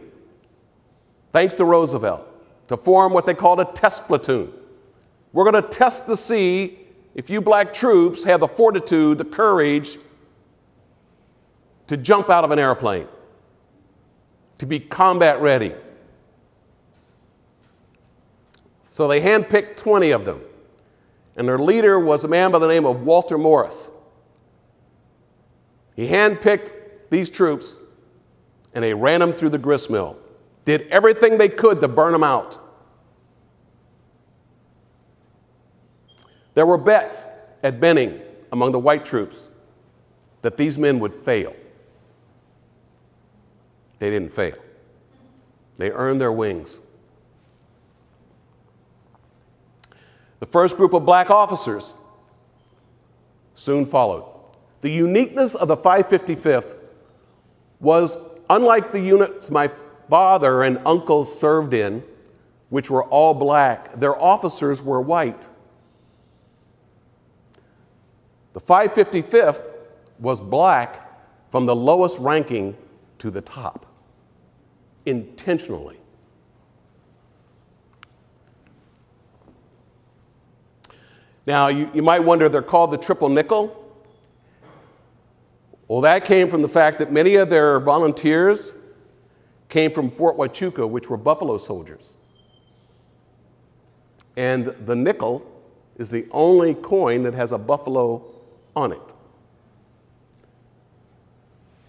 thanks to Roosevelt, to form what they called a test platoon. We're going to test to see if you black troops have the fortitude, the courage to jump out of an airplane, to be combat ready. So they handpicked 20 of them, and their leader was a man by the name of Walter Morris. He handpicked these troops, and they ran them through the grist mill, did everything they could to burn them out. There were bets at Benning among the white troops that these men would fail. They didn't fail. They earned their wings. The first group of black officers soon followed. The uniqueness of the 555th was, unlike the units my father and uncles served in, which were all black, their officers were white. The 555th was black from the lowest ranking to the top, intentionally. Now, you might wonder, they're called the triple nickel. Well, that came from the fact that many of their volunteers came from Fort Huachuca, which were Buffalo soldiers. And the nickel is the only coin that has a buffalo on it.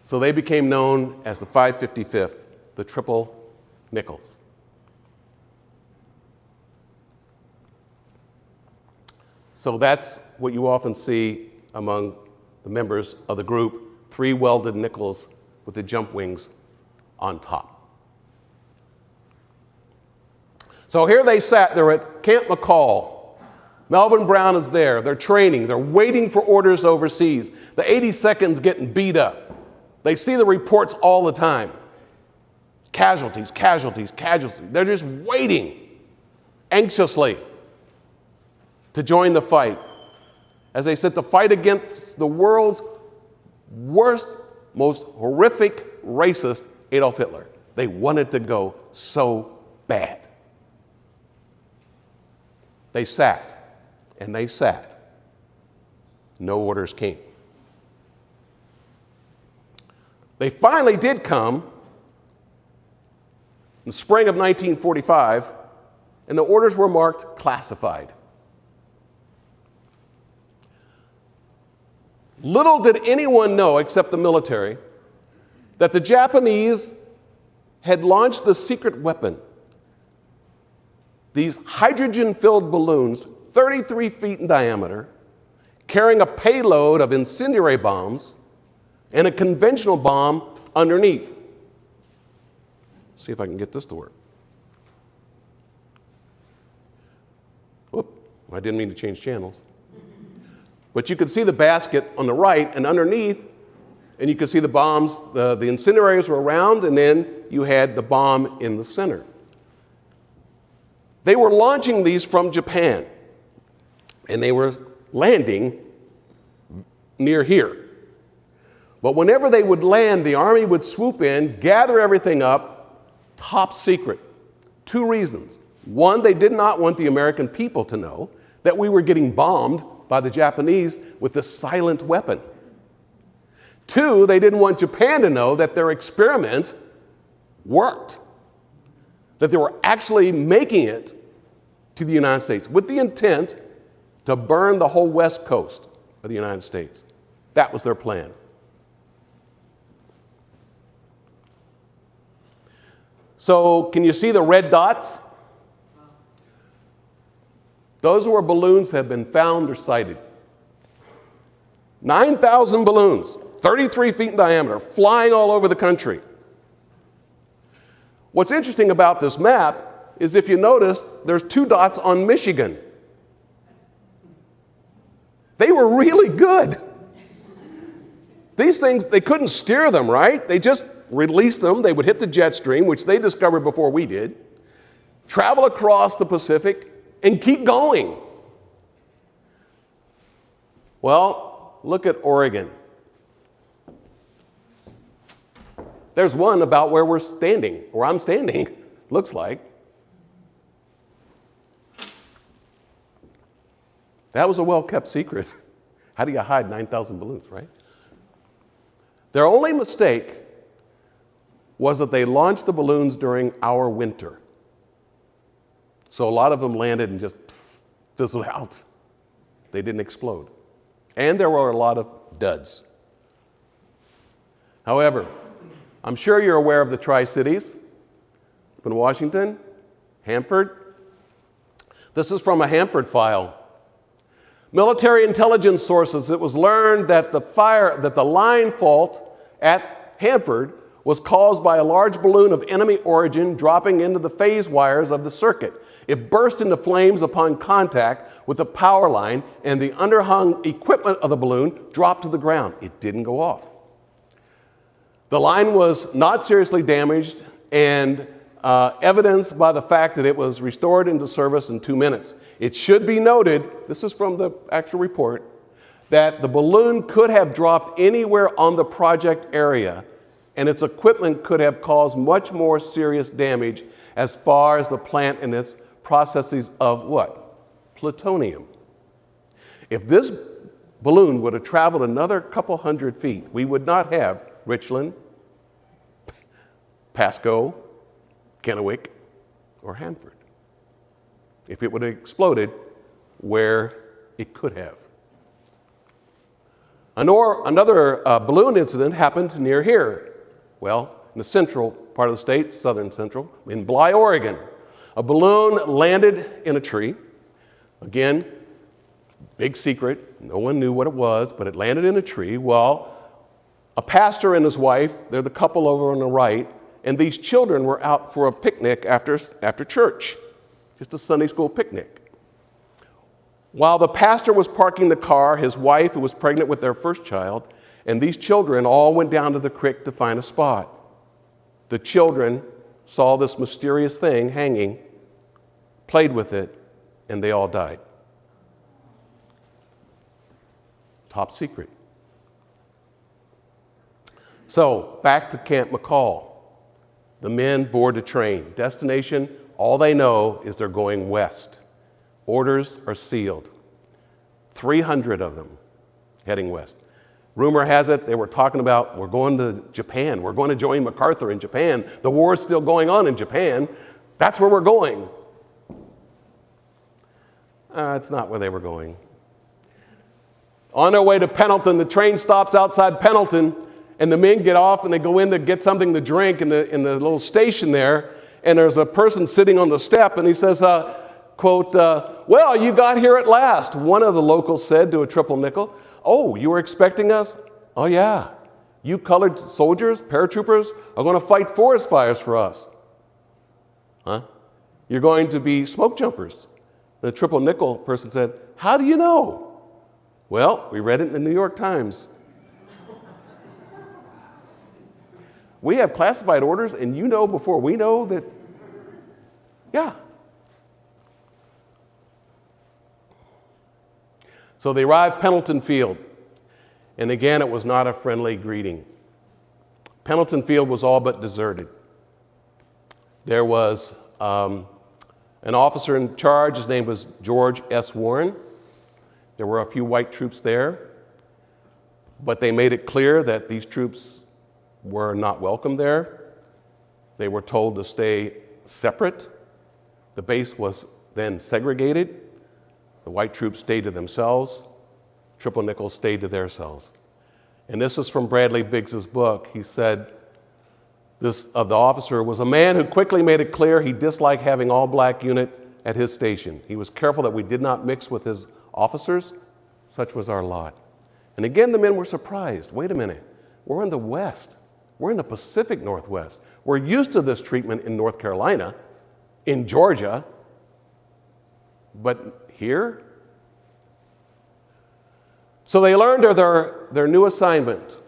So they became known as the 555th, the triple nickels. So that's what you often see among the members of the group, 3 welded nickels with the jump wings on top. So here they sat, they're at Camp McCall. Melvin Brown is there, they're training, they're waiting for orders overseas. The 82nd's getting beat up. They see the reports all the time. Casualties, casualties, casualties. They're just waiting anxiously to join the fight. As they said, to fight against the world's worst, most horrific racist, Adolf Hitler. They wanted to go so bad. They sat, and they sat. No orders came. They finally did come in the spring of 1945, and the orders were marked classified. Little did anyone know, except the military, that the Japanese had launched the secret weapon. These hydrogen-filled balloons, 33 feet in diameter, carrying a payload of incendiary bombs and a conventional bomb underneath. See if I can get this to work. Whoop, I didn't mean to change channels. But you could see the basket on the right and underneath, and you could see the bombs, the incinerators were around, and then you had the bomb in the center. They were launching these from Japan, and they were landing near here. But whenever they would land, the Army would swoop in, gather everything up, top secret. 2 reasons. 1, they did not want the American people to know that we were getting bombed by the Japanese with this silent weapon. 2, they didn't want Japan to know that their experiment worked, that they were actually making it to the United States with the intent to burn the whole west coast of the United States. That was their plan. So can you see the red dots? Those are where balloons have been found or sighted. 9,000 balloons, 33 feet in diameter, flying all over the country. What's interesting about this map is if you notice, there's 2 dots on Michigan. They were really good. These things, they couldn't steer them, right? They just released them. They would hit the jet stream, which they discovered before we did, travel across the Pacific, and keep going. Well, look at Oregon. There's one about where we're standing, where I'm standing, looks like. That was a well-kept secret. How do you hide 9,000 balloons, right? Their only mistake was that they launched the balloons during our winter. So a lot of them landed and just fizzled out. They didn't explode. And there were a lot of duds. However, I'm sure you're aware of the Tri-Cities, up in Washington, Hanford. This is from a Hanford file. Military intelligence sources, it was learned that the line fault at Hanford was caused by a large balloon of enemy origin dropping into the phase wires of the circuit. It burst into flames upon contact with the power line, and the underhung equipment of the balloon dropped to the ground. It didn't go off. The line was not seriously damaged and evidenced by the fact that it was restored into service in 2 minutes. It should be noted, this is from the actual report, that the balloon could have dropped anywhere on the project area, and its equipment could have caused much more serious damage as far as the plant and its processes of what? Plutonium. If this balloon would have traveled another couple hundred feet, we would not have Richland, Pasco, Kennewick, or Hanford. If it would have exploded where it could have. Another balloon incident happened near here. Well, in the central part of the state, southern central, in Bly, Oregon. A balloon landed in a tree. Again, big secret. No one knew what it was, but it landed in a tree. Well, a pastor and his wife, they're the couple over on the right, and these children were out for a picnic after church, just a Sunday school picnic. While the pastor was parking the car, his wife, who was pregnant with their first child, and these children all went down to the creek to find a spot. The children saw this mysterious thing hanging, played with it, and they all died. Top secret. So, back to Camp McCall. The men board the train. Destination, all they know is they're going west. Orders are sealed. 300 of them heading west. Rumor has it they were talking about, we're going to Japan. We're going to join MacArthur in Japan. The war is still going on in Japan. That's where we're going. It's not where they were going. On their way to Pendleton, the train stops outside Pendleton, and the men get off and they go in to get something to drink in the little station there. And there's a person sitting on the step, and he says, quote, well, you got here at last, one of the locals said to a triple nickel. Oh, you were expecting us? Oh, yeah. You colored soldiers, paratroopers, are going to fight forest fires for us. Huh? You're going to be smoke jumpers. The triple nickel person said, how do you know? Well, we read it in the New York Times. We have classified orders, and you know before we know that, yeah. So they arrived Pendleton Field, and again, it was not a friendly greeting. Pendleton Field was all but deserted. There was an officer in charge. His name was George S. Warren. There were a few white troops there, but they made it clear that these troops were not welcome there. They were told to stay separate. The base was then segregated. The white troops stayed to themselves. Triple nickels stayed to their cells. And this is from Bradley Biggs's book. He said, of the officer was a man who quickly made it clear he disliked having all black unit at his station. He was careful that we did not mix with his officers. Such was our lot. And again, the men were surprised. Wait a minute. We're in the West. We're in the Pacific Northwest. We're used to this treatment in North Carolina, in Georgia, but here? So they learned of their new assignment.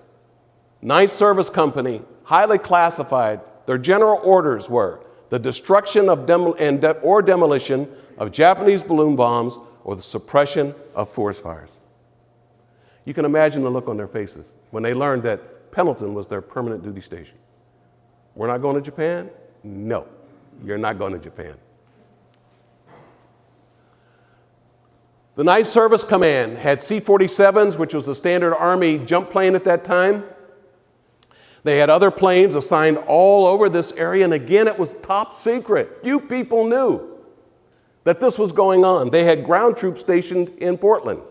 Nice service company, highly classified. Their general orders were the destruction of demolition of Japanese balloon bombs or the suppression of forest fires. You can imagine the look on their faces when they learned that Pendleton was their permanent duty station. We're not going to Japan? No, you're not going to Japan. The Night Service Command had C-47s, which was the standard Army jump plane at that time. They had other planes assigned all over this area, and again, it was top secret. Few people knew that this was going on. They had ground troops stationed in Portland,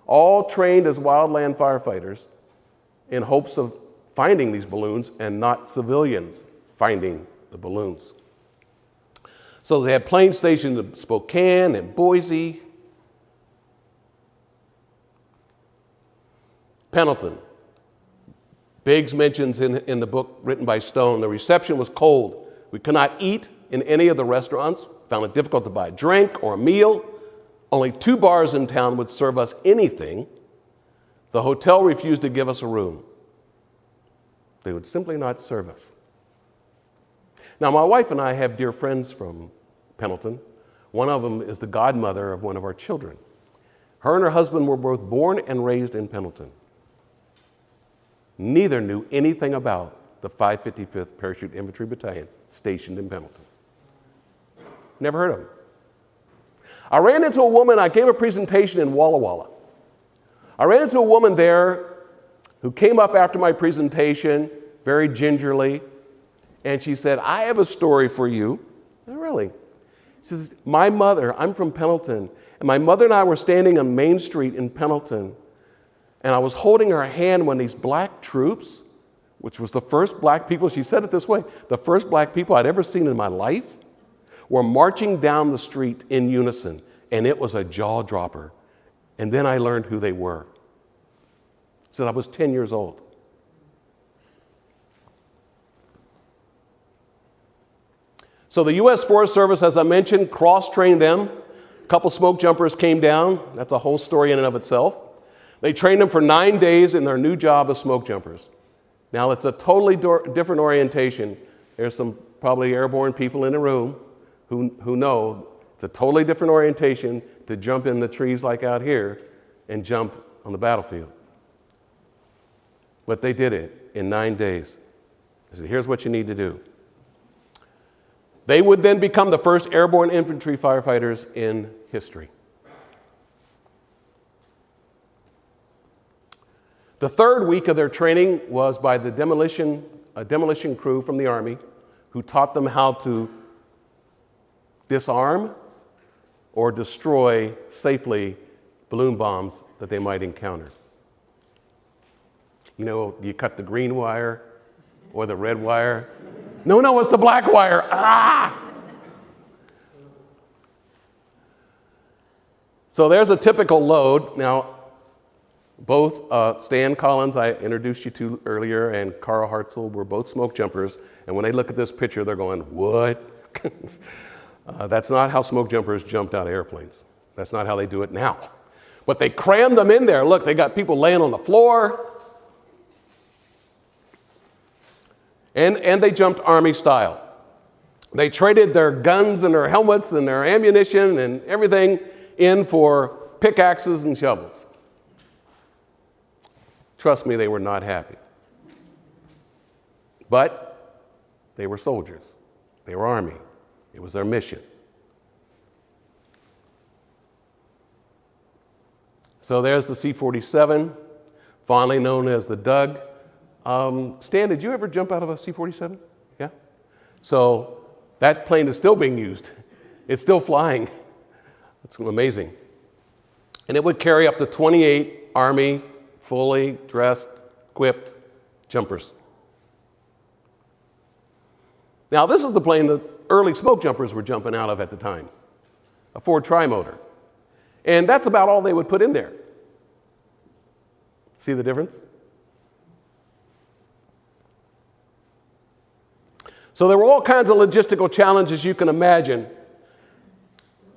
all trained as wildland firefighters in hopes of finding these balloons and not civilians finding the balloons. So they had planes stationed in Spokane and Boise. Pendleton. Biggs mentions in the book written by Stone, the reception was cold. We could not eat in any of the restaurants, found it difficult to buy a drink or a meal. Only 2 bars in town would serve us anything. The hotel refused to give us a room. They would simply not serve us. Now, my wife and I have dear friends from Pendleton. One of them is the godmother of one of our children. Her and her husband were both born and raised in Pendleton. Neither knew anything about the 555th Parachute Infantry Battalion stationed in Pendleton. Never heard of them. I ran into a woman, I gave a presentation in Walla Walla. I ran into a woman there who came up after my presentation, very gingerly, and she said, I have a story for you. Oh, really? She says, my mother, I'm from Pendleton, and my mother and I were standing on Main Street in Pendleton, and I was holding her hand when these black troops, which was the first black people, she said it this way, the first black people I'd ever seen in my life, were marching down the street in unison, and it was a jaw dropper. And then I learned who they were. She said I was 10 years old. So the U.S. Forest Service, as I mentioned, cross-trained them. A couple smoke jumpers came down. That's a whole story in and of itself. They trained them for 9 days in their new job as smoke jumpers. Now, it's a totally different orientation. There's some probably airborne people in the room who know it's a totally different orientation to jump in the trees like out here and jump on the battlefield. But they did it in 9 days. They said, here's what you need to do. They would then become the first airborne infantry firefighters in history. The third week of their training was by a demolition crew from the Army who taught them how to disarm or destroy safely balloon bombs that they might encounter. You know, you cut the green wire or the red wire. No, it's the black wire. Ah! So there's a typical load. Now, both Stan Collins, I introduced you to earlier, and Carl Hartzell were both smoke jumpers. And when they look at this picture, they're going, what? That's not how smoke jumpers jumped out of airplanes. That's not how they do it now. But they crammed them in there. Look, they got people laying on the floor. And they jumped Army style. They traded their guns and their helmets and their ammunition and everything in for pickaxes and shovels. Trust me, they were not happy. But they were soldiers. They were Army. It was their mission. So there's the C-47, fondly known as the Doug. Stan, did you ever jump out of a C-47? Yeah? So that plane is still being used. It's still flying. It's amazing. And it would carry up to 28 Army, fully dressed, equipped jumpers. Now, this is the plane that early smoke jumpers were jumping out of at the time, a Ford tri-motor. And that's about all they would put in there. See the difference? So there were all kinds of logistical challenges you can imagine.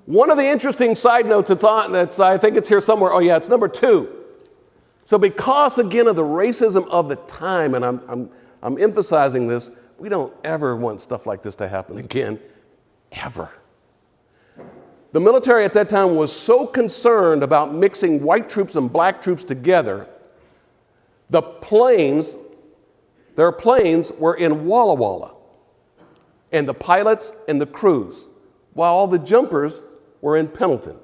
One of the interesting side notes I think it's here somewhere. Oh yeah, it's number 2. So because again of the racism of the time, and I'm emphasizing this, we don't ever want stuff like this to happen again, ever. The military at that time was so concerned about mixing white troops and black troops together, their planes were in Walla Walla, and the pilots and the crews, while all the jumpers were in Pendleton.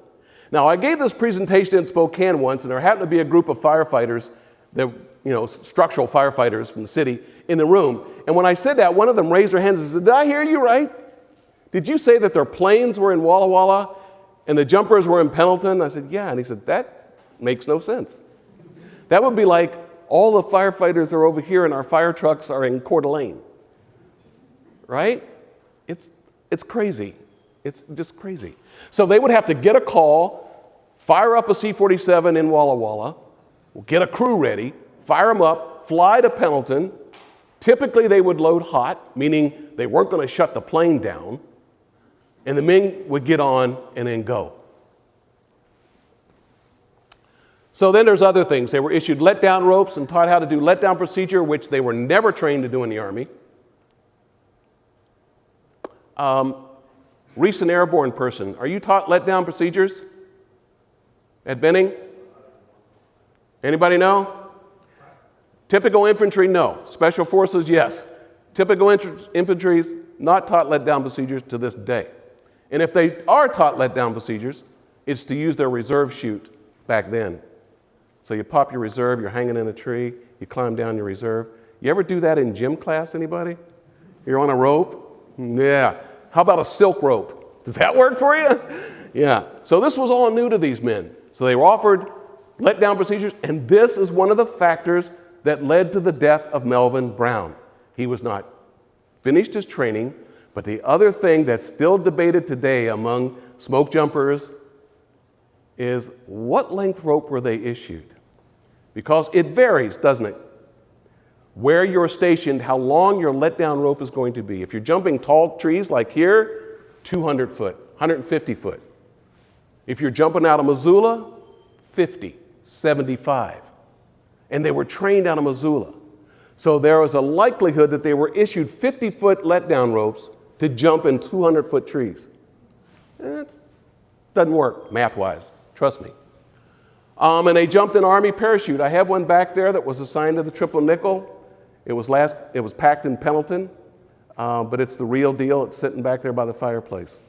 Now, I gave this presentation in Spokane once, and there happened to be a group of firefighters, structural firefighters from the city, in the room. And when I said that, one of them raised their hands and said, "Did I hear you right? Did you say that their planes were in Walla Walla and the jumpers were in Pendleton?" I said, "Yeah." And he said, "That makes no sense. That would be like all the firefighters are over here and our fire trucks are in Coeur d'Alene." Right? It's crazy. It's just crazy. So they would have to get a call, fire up a C-47 in Walla Walla, get a crew ready, fire them up, fly to Pendleton. Typically they would load hot, meaning they weren't going to shut the plane down, and the men would get on and then go. So then there's other things. They were issued letdown ropes and taught how to do letdown procedure, which they were never trained to do in the Army. Recent airborne person, are you taught letdown procedures at Benning? Anybody know? Typical infantry, no. Special forces, yes. Typical infantry's not taught letdown procedures to this day. And if they are taught letdown procedures, it's to use their reserve chute back then. So you pop your reserve, you're hanging in a tree, you climb down your reserve. You ever do that in gym class, anybody? You're on a rope? Yeah. How about a silk rope? Does that work for you? Yeah. So this was all new to these men. So they were offered letdown procedures, and this is one of the factors that led to the death of Melvin Brown. He was not finished his training, but the other thing that's still debated today among smoke jumpers is what length rope were they issued? Because it varies, doesn't it? Where you're stationed, how long your letdown rope is going to be. If you're jumping tall trees like here, 200 foot, 150 foot. If you're jumping out of Missoula, 50, 75. And they were trained out of Missoula. So there was a likelihood that they were issued 50-foot letdown ropes to jump in 200-foot trees. It doesn't work math-wise, trust me. And they jumped an Army parachute. I have one back there that was assigned to the Triple Nickel. It was packed in Pendleton, but it's the real deal. It's sitting back there by the fireplace.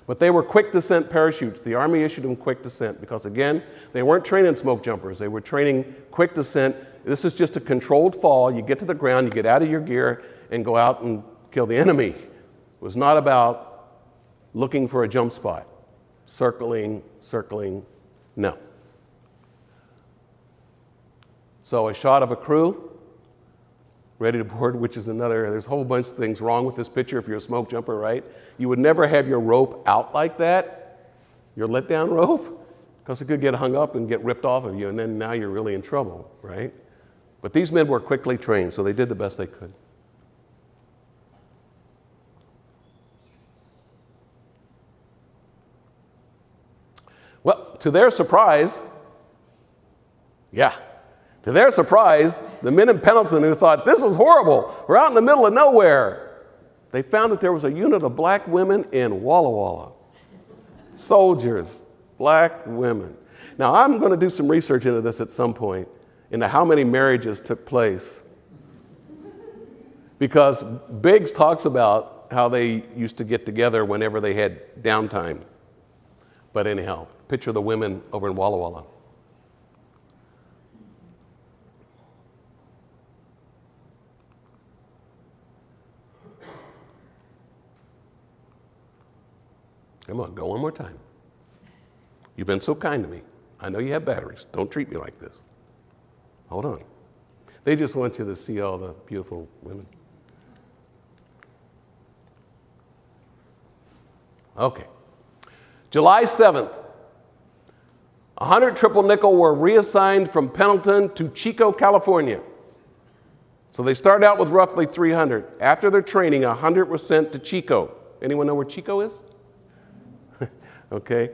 But they were quick descent parachutes. The Army issued them quick descent because, again, they weren't training smoke jumpers. They were training quick descent. This is just a controlled fall. You get to the ground, you get out of your gear, and go out and kill the enemy. It was not about looking for a jump spot, circling, no. So a shot of a crew ready to board, which is there's a whole bunch of things wrong with this picture if you're a smoke jumper, right? You would never have your rope out like that, your letdown rope, because it could get hung up and get ripped off of you, and then now you're really in trouble, right? But these men were quickly trained, so they did the best they could. Well, to their surprise, the men in Pendleton who thought, this is horrible, we're out in the middle of nowhere, they found that there was a unit of black women in Walla Walla. Soldiers, black women. Now, I'm going to do some research into this at some point, into how many marriages took place. Because Biggs talks about how they used to get together whenever they had downtime. But anyhow, picture the women over in Walla Walla. Come on, go one more time. You've been so kind to me. I know you have batteries. Don't treat me like this. Hold on. They just want you to see all the beautiful women. Okay. July 7th, 100 triple nickel were reassigned from Pendleton to Chico, California. So they started out with roughly 300. After their training, 100 were sent to Chico. Anyone know where Chico is? Okay.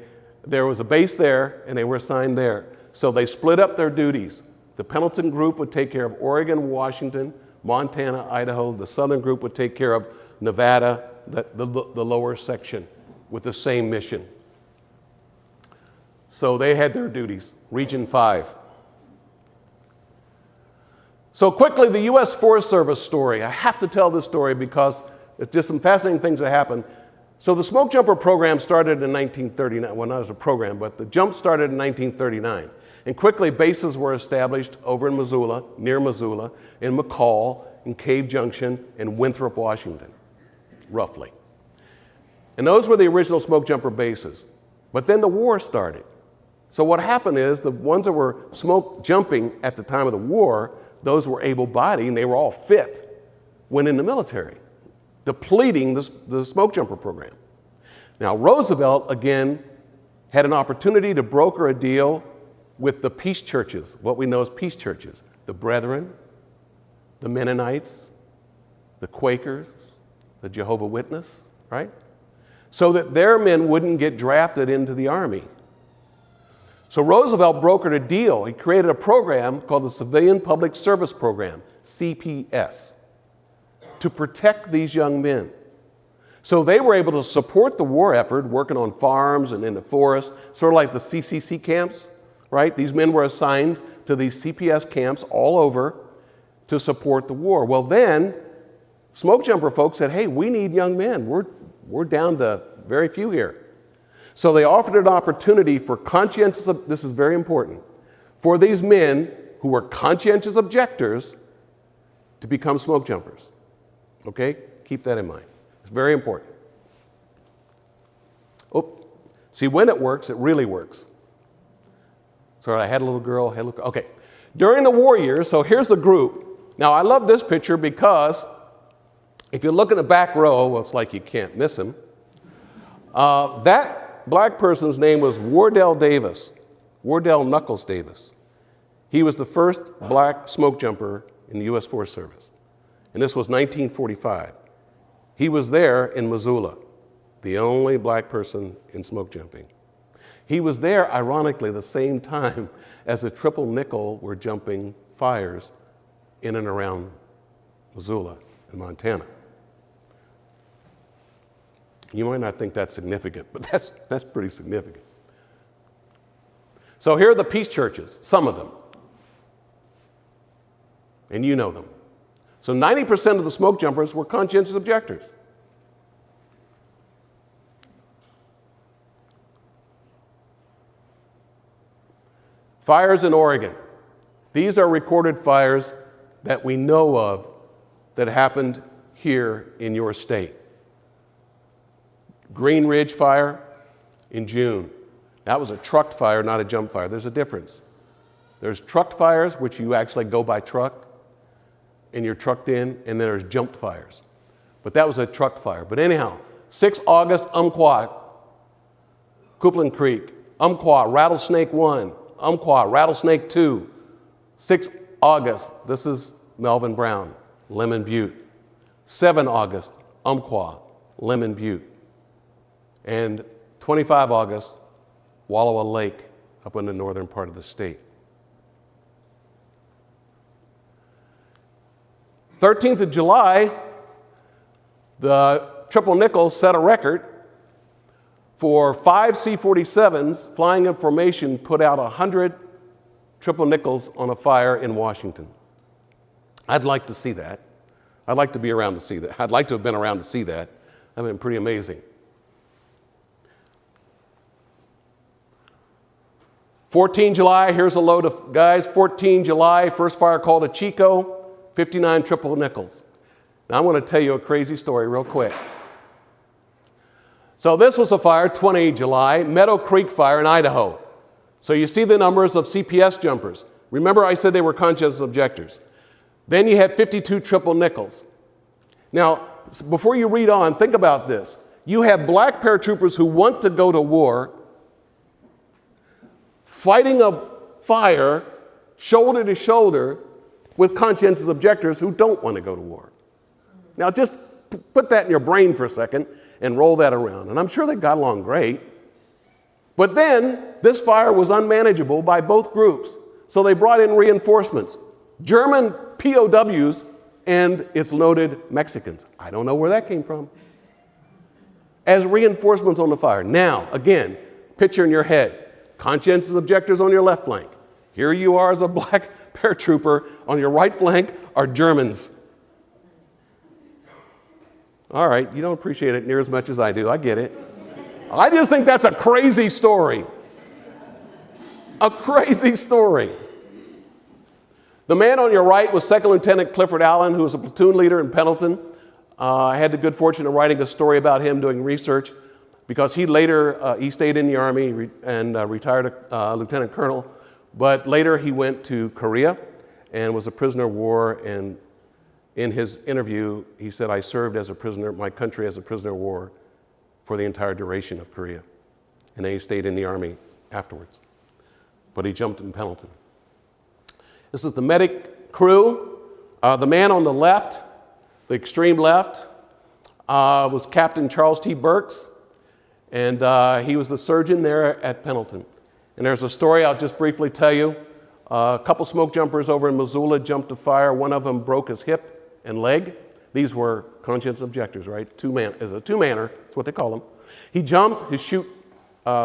There was a base there, and they were assigned there. So they split up their duties. The Pendleton group would take care of Oregon, Washington, Montana, Idaho. The southern group would take care of Nevada, the lower section, with the same mission. So they had their duties, Region 5. So quickly, the U.S. Forest Service story. I have to tell this story because it's just some fascinating things that happened. So the smoke jumper program started in 1939. Well, not as a program, but the jump started in 1939. And quickly, bases were established over in Missoula, near Missoula, in McCall, in Cave Junction, and Winthrop, Washington, roughly. And those were the original smoke jumper bases. But then the war started. So what happened is the ones that were smoke jumping at the time of the war, those were able-bodied and they were all fit, went in the military, depleting the smoke jumper program. Now Roosevelt, again, had an opportunity to broker a deal with the peace churches, what we know as peace churches, the Brethren, the Mennonites, the Quakers, the Jehovah's Witness, right? So that their men wouldn't get drafted into the army. So Roosevelt brokered a deal. He created a program called the Civilian Public Service Program, CPS, to protect these young men. So they were able to support the war effort, working on farms and in the forest, sort of like the CCC camps, right? These men were assigned to these CPS camps all over to support the war. Well then, smoke jumper folks said, hey, we need young men. We're down to very few here. So they offered an opportunity for conscientious, this is very important, for these men who were conscientious objectors to become smoke jumpers. Okay? Keep that in mind. It's very important. Oh, see, when it works, it really works. Sorry, I had a little girl, okay. During the war years, so here's the group. Now, I love this picture because if you look in the back row, well, it's like you can't miss him. That black person's name was Wardell Davis, Wardell Knuckles Davis. He was the first black smoke jumper in the U.S. Forest Service. And this was 1945. He was there in Missoula, the only black person in smoke jumping. He was there, ironically, the same time as the triple nickel were jumping fires in and around Missoula and Montana. You might not think that's significant, but that's pretty significant. So here are the peace churches, some of them. And you know them. So 90% of the smoke jumpers were conscientious objectors. Fires in Oregon. These are recorded fires that we know of that happened here in your state. Green Ridge Fire in June. That was a trucked fire, not a jump fire. There's a difference. There's trucked fires, which you actually go by truck and you're trucked in, and then there's jumped fires. But that was a trucked fire. But anyhow, 6 August, Umpqua, Coupland Creek, Umpqua, Rattlesnake 1, Umpqua, Rattlesnake 2. 6 August, this is Melvin Brown, Lemon Butte. 7 August, Umpqua, Lemon Butte. And 25 August, Wallowa Lake up in the northern part of the state. 13th of July, the triple nickel set a record for 5 C-47s flying in formation, put out 100 triple nickels on a fire in Washington. I'd like to see that. I'd like to be around to see that. I'd like to have been around to see that. That'd been pretty amazing. 14 July, here's a load of guys. 14 July, first fire call to Chico, 59 triple nickels. Now I'm going to tell you a crazy story real quick. So this was a fire, 20 July, Meadow Creek Fire in Idaho. So you see the numbers of CPS jumpers. Remember I said they were conscientious objectors. Then you had 52 triple nickels. Now, before you read on, think about this. You have black paratroopers who want to go to war, fighting a fire shoulder to shoulder with conscientious objectors who don't want to go to war. Now just put that in your brain for a second and roll that around. And I'm sure they got along great. But then this fire was unmanageable by both groups. So they brought in reinforcements, German POWs and its loaded Mexicans. I don't know where that came from. As reinforcements on the fire. Now, again, picture in your head, conscientious objectors on your left flank. Here you are as a black paratrooper. On your right flank are Germans. All right, you don't appreciate it near as much as I do. I get it. I just think that's a crazy story. A crazy story. The man on your right was Second Lieutenant Clifford Allen, who was a platoon leader in Pendleton. I had the good fortune of writing a story about him doing research because he later, he stayed in the Army and retired a lieutenant colonel, but later he went to Korea and was a prisoner of war, and in his interview, he said, I served as a prisoner, my country as a prisoner of war for the entire duration of Korea. And then he stayed in the Army afterwards. But he jumped in Pendleton. This is the medic crew. The man on the left, the extreme left, was Captain Charles T. Burks. And he was the surgeon there at Pendleton. And there's a story I'll just briefly tell you. A couple smoke jumpers over in Missoula jumped a fire. One of them broke his hip and leg. These were conscientious objectors, right? As a two-manner, that's what they call them. He jumped, his chute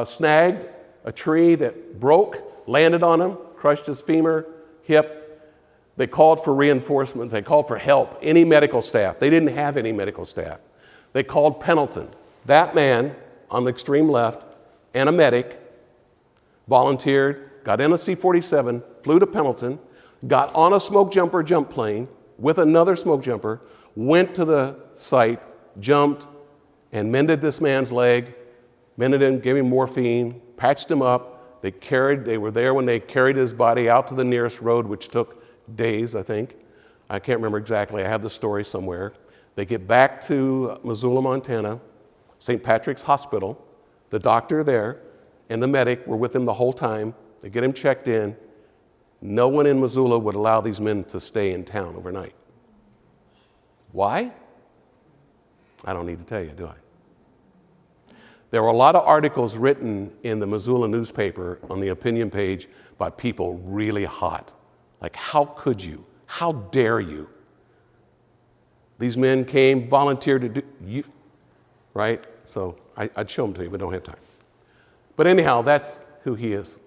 snagged a tree that broke, landed on him, crushed his femur, hip. They called for reinforcement, they called for help, any medical staff. They didn't have any medical staff. They called Pendleton. That man on the extreme left and a medic volunteered, got in a C-47, flew to Pendleton, got on a smoke jumper jump plane with another smoke jumper, went to the site, jumped, and mended this man's leg, mended him, gave him morphine, patched him up. They were there when they carried his body out to the nearest road, which took days, I think. I can't remember exactly. I have the story somewhere. They get back to Missoula, Montana, St. Patrick's Hospital. The doctor there and the medic were with him the whole time. They get him checked in. No one in Missoula would allow these men to stay in town overnight. Why? I don't need to tell you, do I? There were a lot of articles written in the Missoula newspaper on the opinion page by people really hot. Like, how could you? How dare you? These men came, volunteered to do, you, right? So I'd show them to you, but don't have time. But anyhow, that's who he is.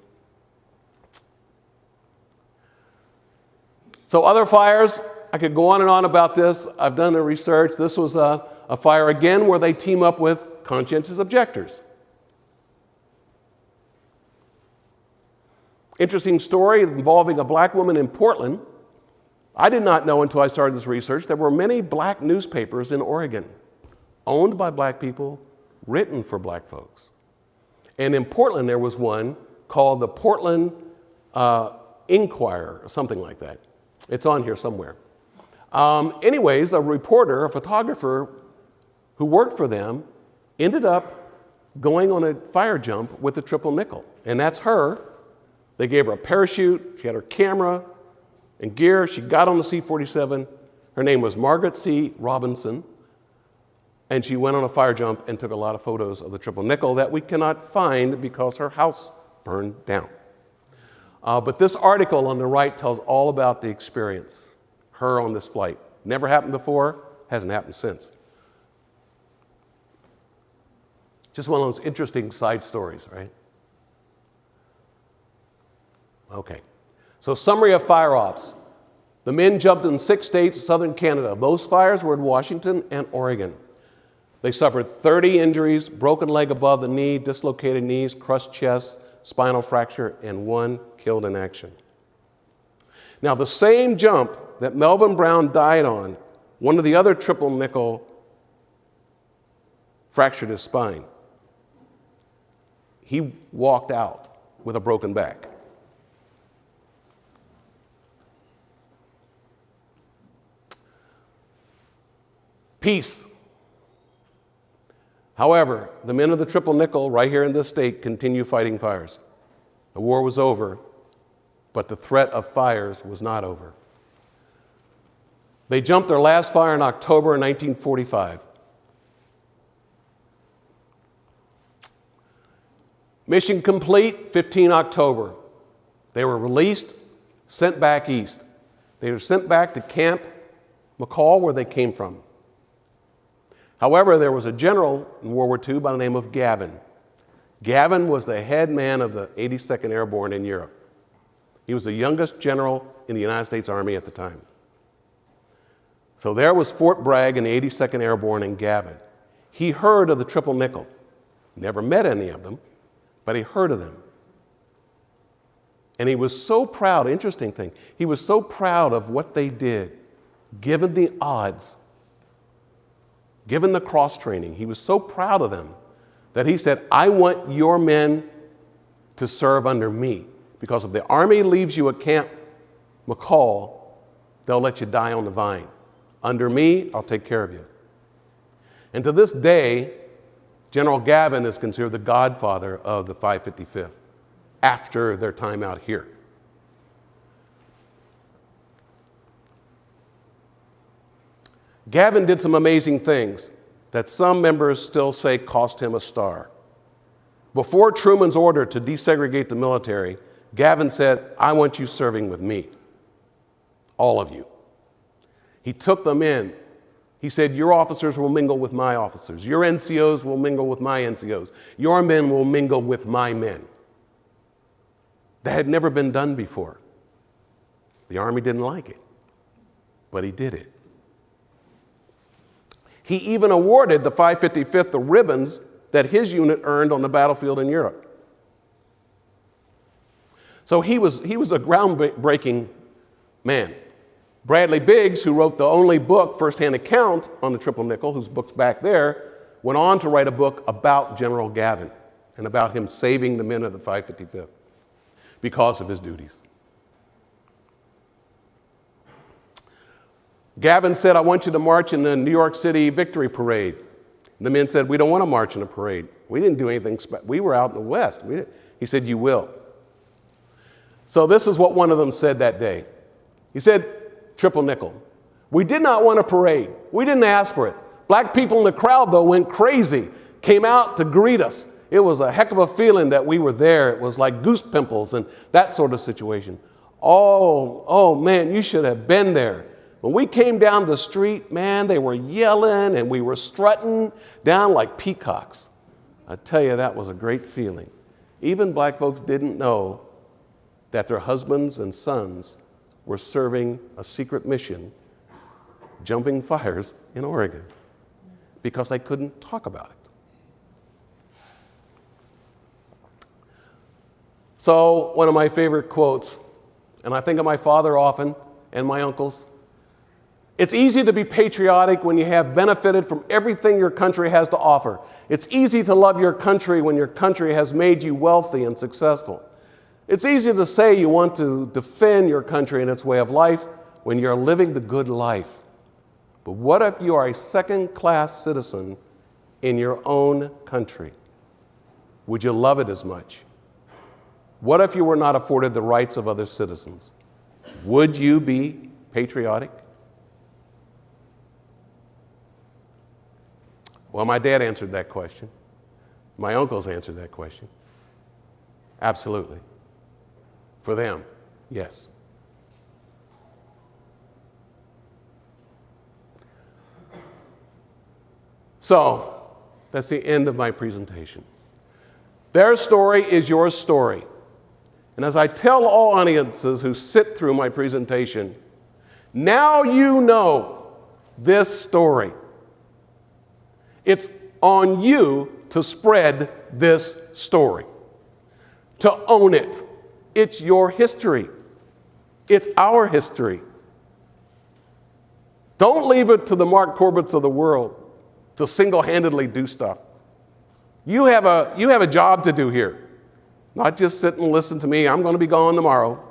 So other fires, I could go on and on about this. I've done the research. This was a fire again where they team up with conscientious objectors. Interesting story involving a black woman in Portland. I did not know until I started this research there were many black newspapers in Oregon, owned by black people, written for black folks. And in Portland there was one called the Portland Inquirer, or something like that. It's on here somewhere. Anyways, a reporter, a photographer who worked for them ended up going on a fire jump with the triple nickel. And that's her. They gave her a parachute. She had her camera and gear. She got on the C-47. Her name was Margaret C. Robinson. And she went on a fire jump and took a lot of photos of the triple nickel that we cannot find because her house burned down. But this article on the right tells all about the experience, her on this flight. Never happened before, hasn't happened since. Just one of those interesting side stories, right? Okay, so summary of fire ops. The men jumped in 6 states of southern Canada. Most fires were in Washington and Oregon. They suffered 30 injuries, broken leg above the knee, dislocated knees, crushed chest, spinal fracture, and 1 killed in action. Now, the same jump that Melvin Brown died on, one of the other triple nickel fractured his spine. He walked out with a broken back. Peace. However, the men of the Triple Nickel right here in this state continue fighting fires. The war was over, but the threat of fires was not over. They jumped their last fire in October 1945. Mission complete, 15 October. They were released, sent back east. They were sent back to Camp McCall, where they came from. However, there was a general in World War II by the name of Gavin. Gavin was the head man of the 82nd Airborne in Europe. He was the youngest general in the United States Army at the time. So there was Fort Bragg and the 82nd Airborne and Gavin. He heard of the Triple Nickel. Never met any of them, but he heard of them. And he was so proud, interesting thing, he was so proud of what they did, given the odds, given the cross training. He was so proud of them that he said, I want your men to serve under me. Because if the Army leaves you at Camp McCall, they'll let you die on the vine. Under me, I'll take care of you. And to this day, General Gavin is considered the godfather of the 555th after their time out here. Gavin did some amazing things that some members still say cost him a star. Before Truman's order to desegregate the military, Gavin said, I want you serving with me, all of you. He took them in. He said, your officers will mingle with my officers. Your NCOs will mingle with my NCOs. Your men will mingle with my men. That had never been done before. The Army didn't like it, but he did it. He even awarded the 555th the ribbons that his unit earned on the battlefield in Europe. So he was a groundbreaking man. Bradley Biggs, who wrote the only book, first-hand account on the Triple Nickel, whose book's back there, went on to write a book about General Gavin and about him saving the men of the 555th because of his duties. Gavin said, I want you to march in the New York City Victory Parade. The men said, we don't want to march in a parade. We didn't do anything special. We were out in the West. He said, you will. So this is what one of them said that day. He said, Triple Nickel, we did not want a parade. We didn't ask for it. Black people in the crowd, though, went crazy, came out to greet us. It was a heck of a feeling that we were there. It was like goose pimples and that sort of situation. Oh, man, you should have been there. When we came down the street, man, they were yelling and we were strutting down like peacocks. I tell you, that was a great feeling. Even black folks didn't know that their husbands and sons were serving a secret mission, jumping fires in Oregon, because they couldn't talk about it. So one of my favorite quotes, and I think of my father often and my uncles, it's easy to be patriotic when you have benefited from everything your country has to offer. It's easy to love your country when your country has made you wealthy and successful. It's easy to say you want to defend your country and its way of life when you're living the good life. But what if you are a second-class citizen in your own country? Would you love it as much? What if you were not afforded the rights of other citizens? Would you be patriotic? Well, my dad answered that question. My uncles answered that question. Absolutely. For them, yes. So, that's the end of my presentation. Their story is your story. And as I tell all audiences who sit through my presentation, now you know this story. It's on you to spread this story, to own it. It's your history. It's our history. Don't leave it to the Mark Corbetts of the world to single-handedly do stuff. You have a job to do here. Not just sit and listen to me, I'm going to be gone tomorrow.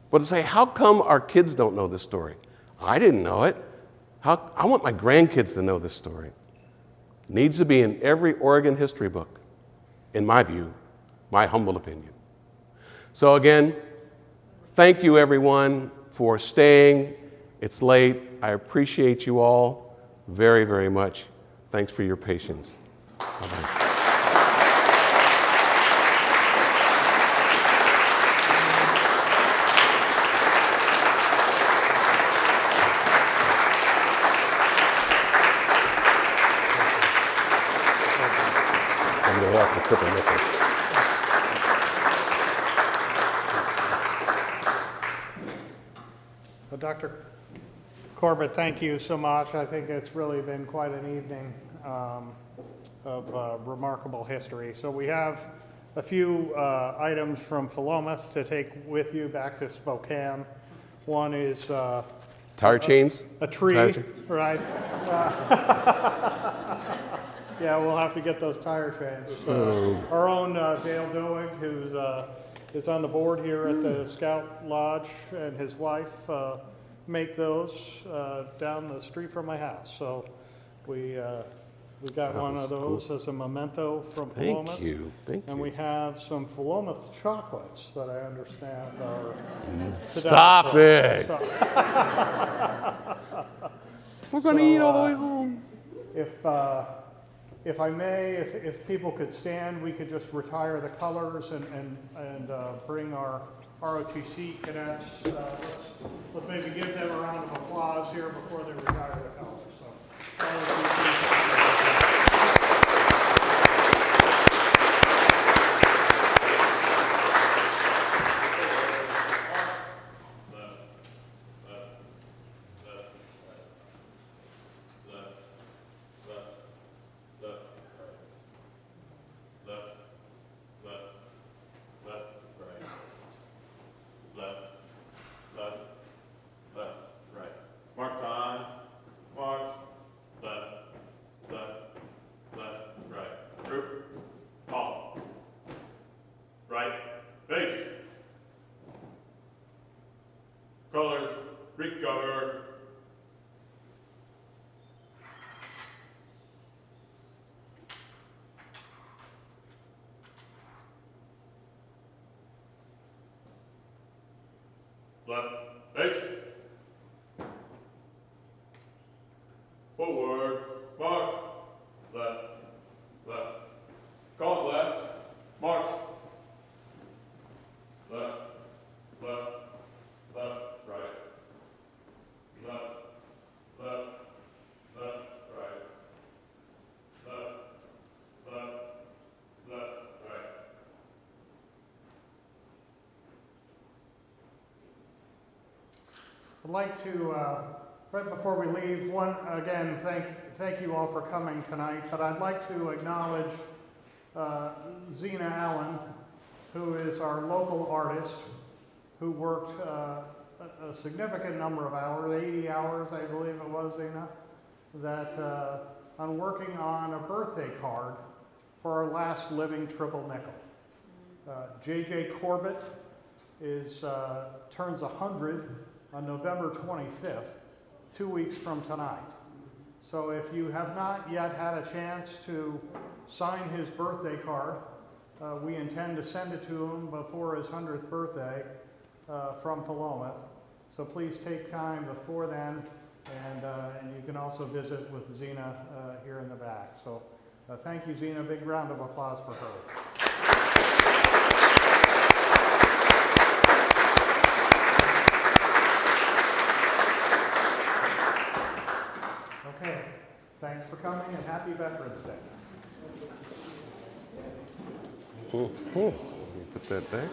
But to say, how come our kids don't know this story? I didn't know it. I want my grandkids to know this story. needs to be in every Oregon history book, in my view, my humble opinion. So again, thank you everyone for staying. It's late. I appreciate you all very, very much. Thanks for your patience. Bye-bye. I'm going to have to triple nickel. Well, Dr. Corbett, thank you so much. I think it's really been quite an evening of remarkable history. So we have a few items from Philomath to take with you back to Spokane. One is Tire chains? a tree, Tire chain. right? Yeah, we'll have to get those tire chains. Our own Dale Doig, who is on the board here at the Scout Lodge, and his wife make those down the street from my house. So we got one of those as a memento from Philomath. Thank you. Thank you. And we have some Philomath chocolates that I understand are... Stop it. So, We're going to eat all the way home. if I may, if people could stand, we could just retire the colors and bring our ROTC cadets. Let's maybe give them a round of applause here before they retire the colors. So, Mark time. March. Left. Left. Left. Right. Group. Halt. Right. Face. Colors. Recover. Left. Face. Forward, march, left, left, call left, march, left, left, left, right, left, left, left, right, left, left, left, right. I'd like to, right before we leave, again, thank you all for coming tonight, but I'd like to acknowledge Zena Allen, who is our local artist, who worked a significant number of hours, 80 hours, I believe it was, Zena, on working on a birthday card for our last living triple nickel. J.J. Corbett turns 100 on November 25th, 2 weeks from tonight. So if you have not yet had a chance to sign his birthday card, we intend to send it to him before his 100th birthday from Philomath. So please take time before then, and you can also visit with Zena here in the back. So thank you, Zena. A big round of applause for her. Okay, thanks for coming and happy Veterans Day. Put that back.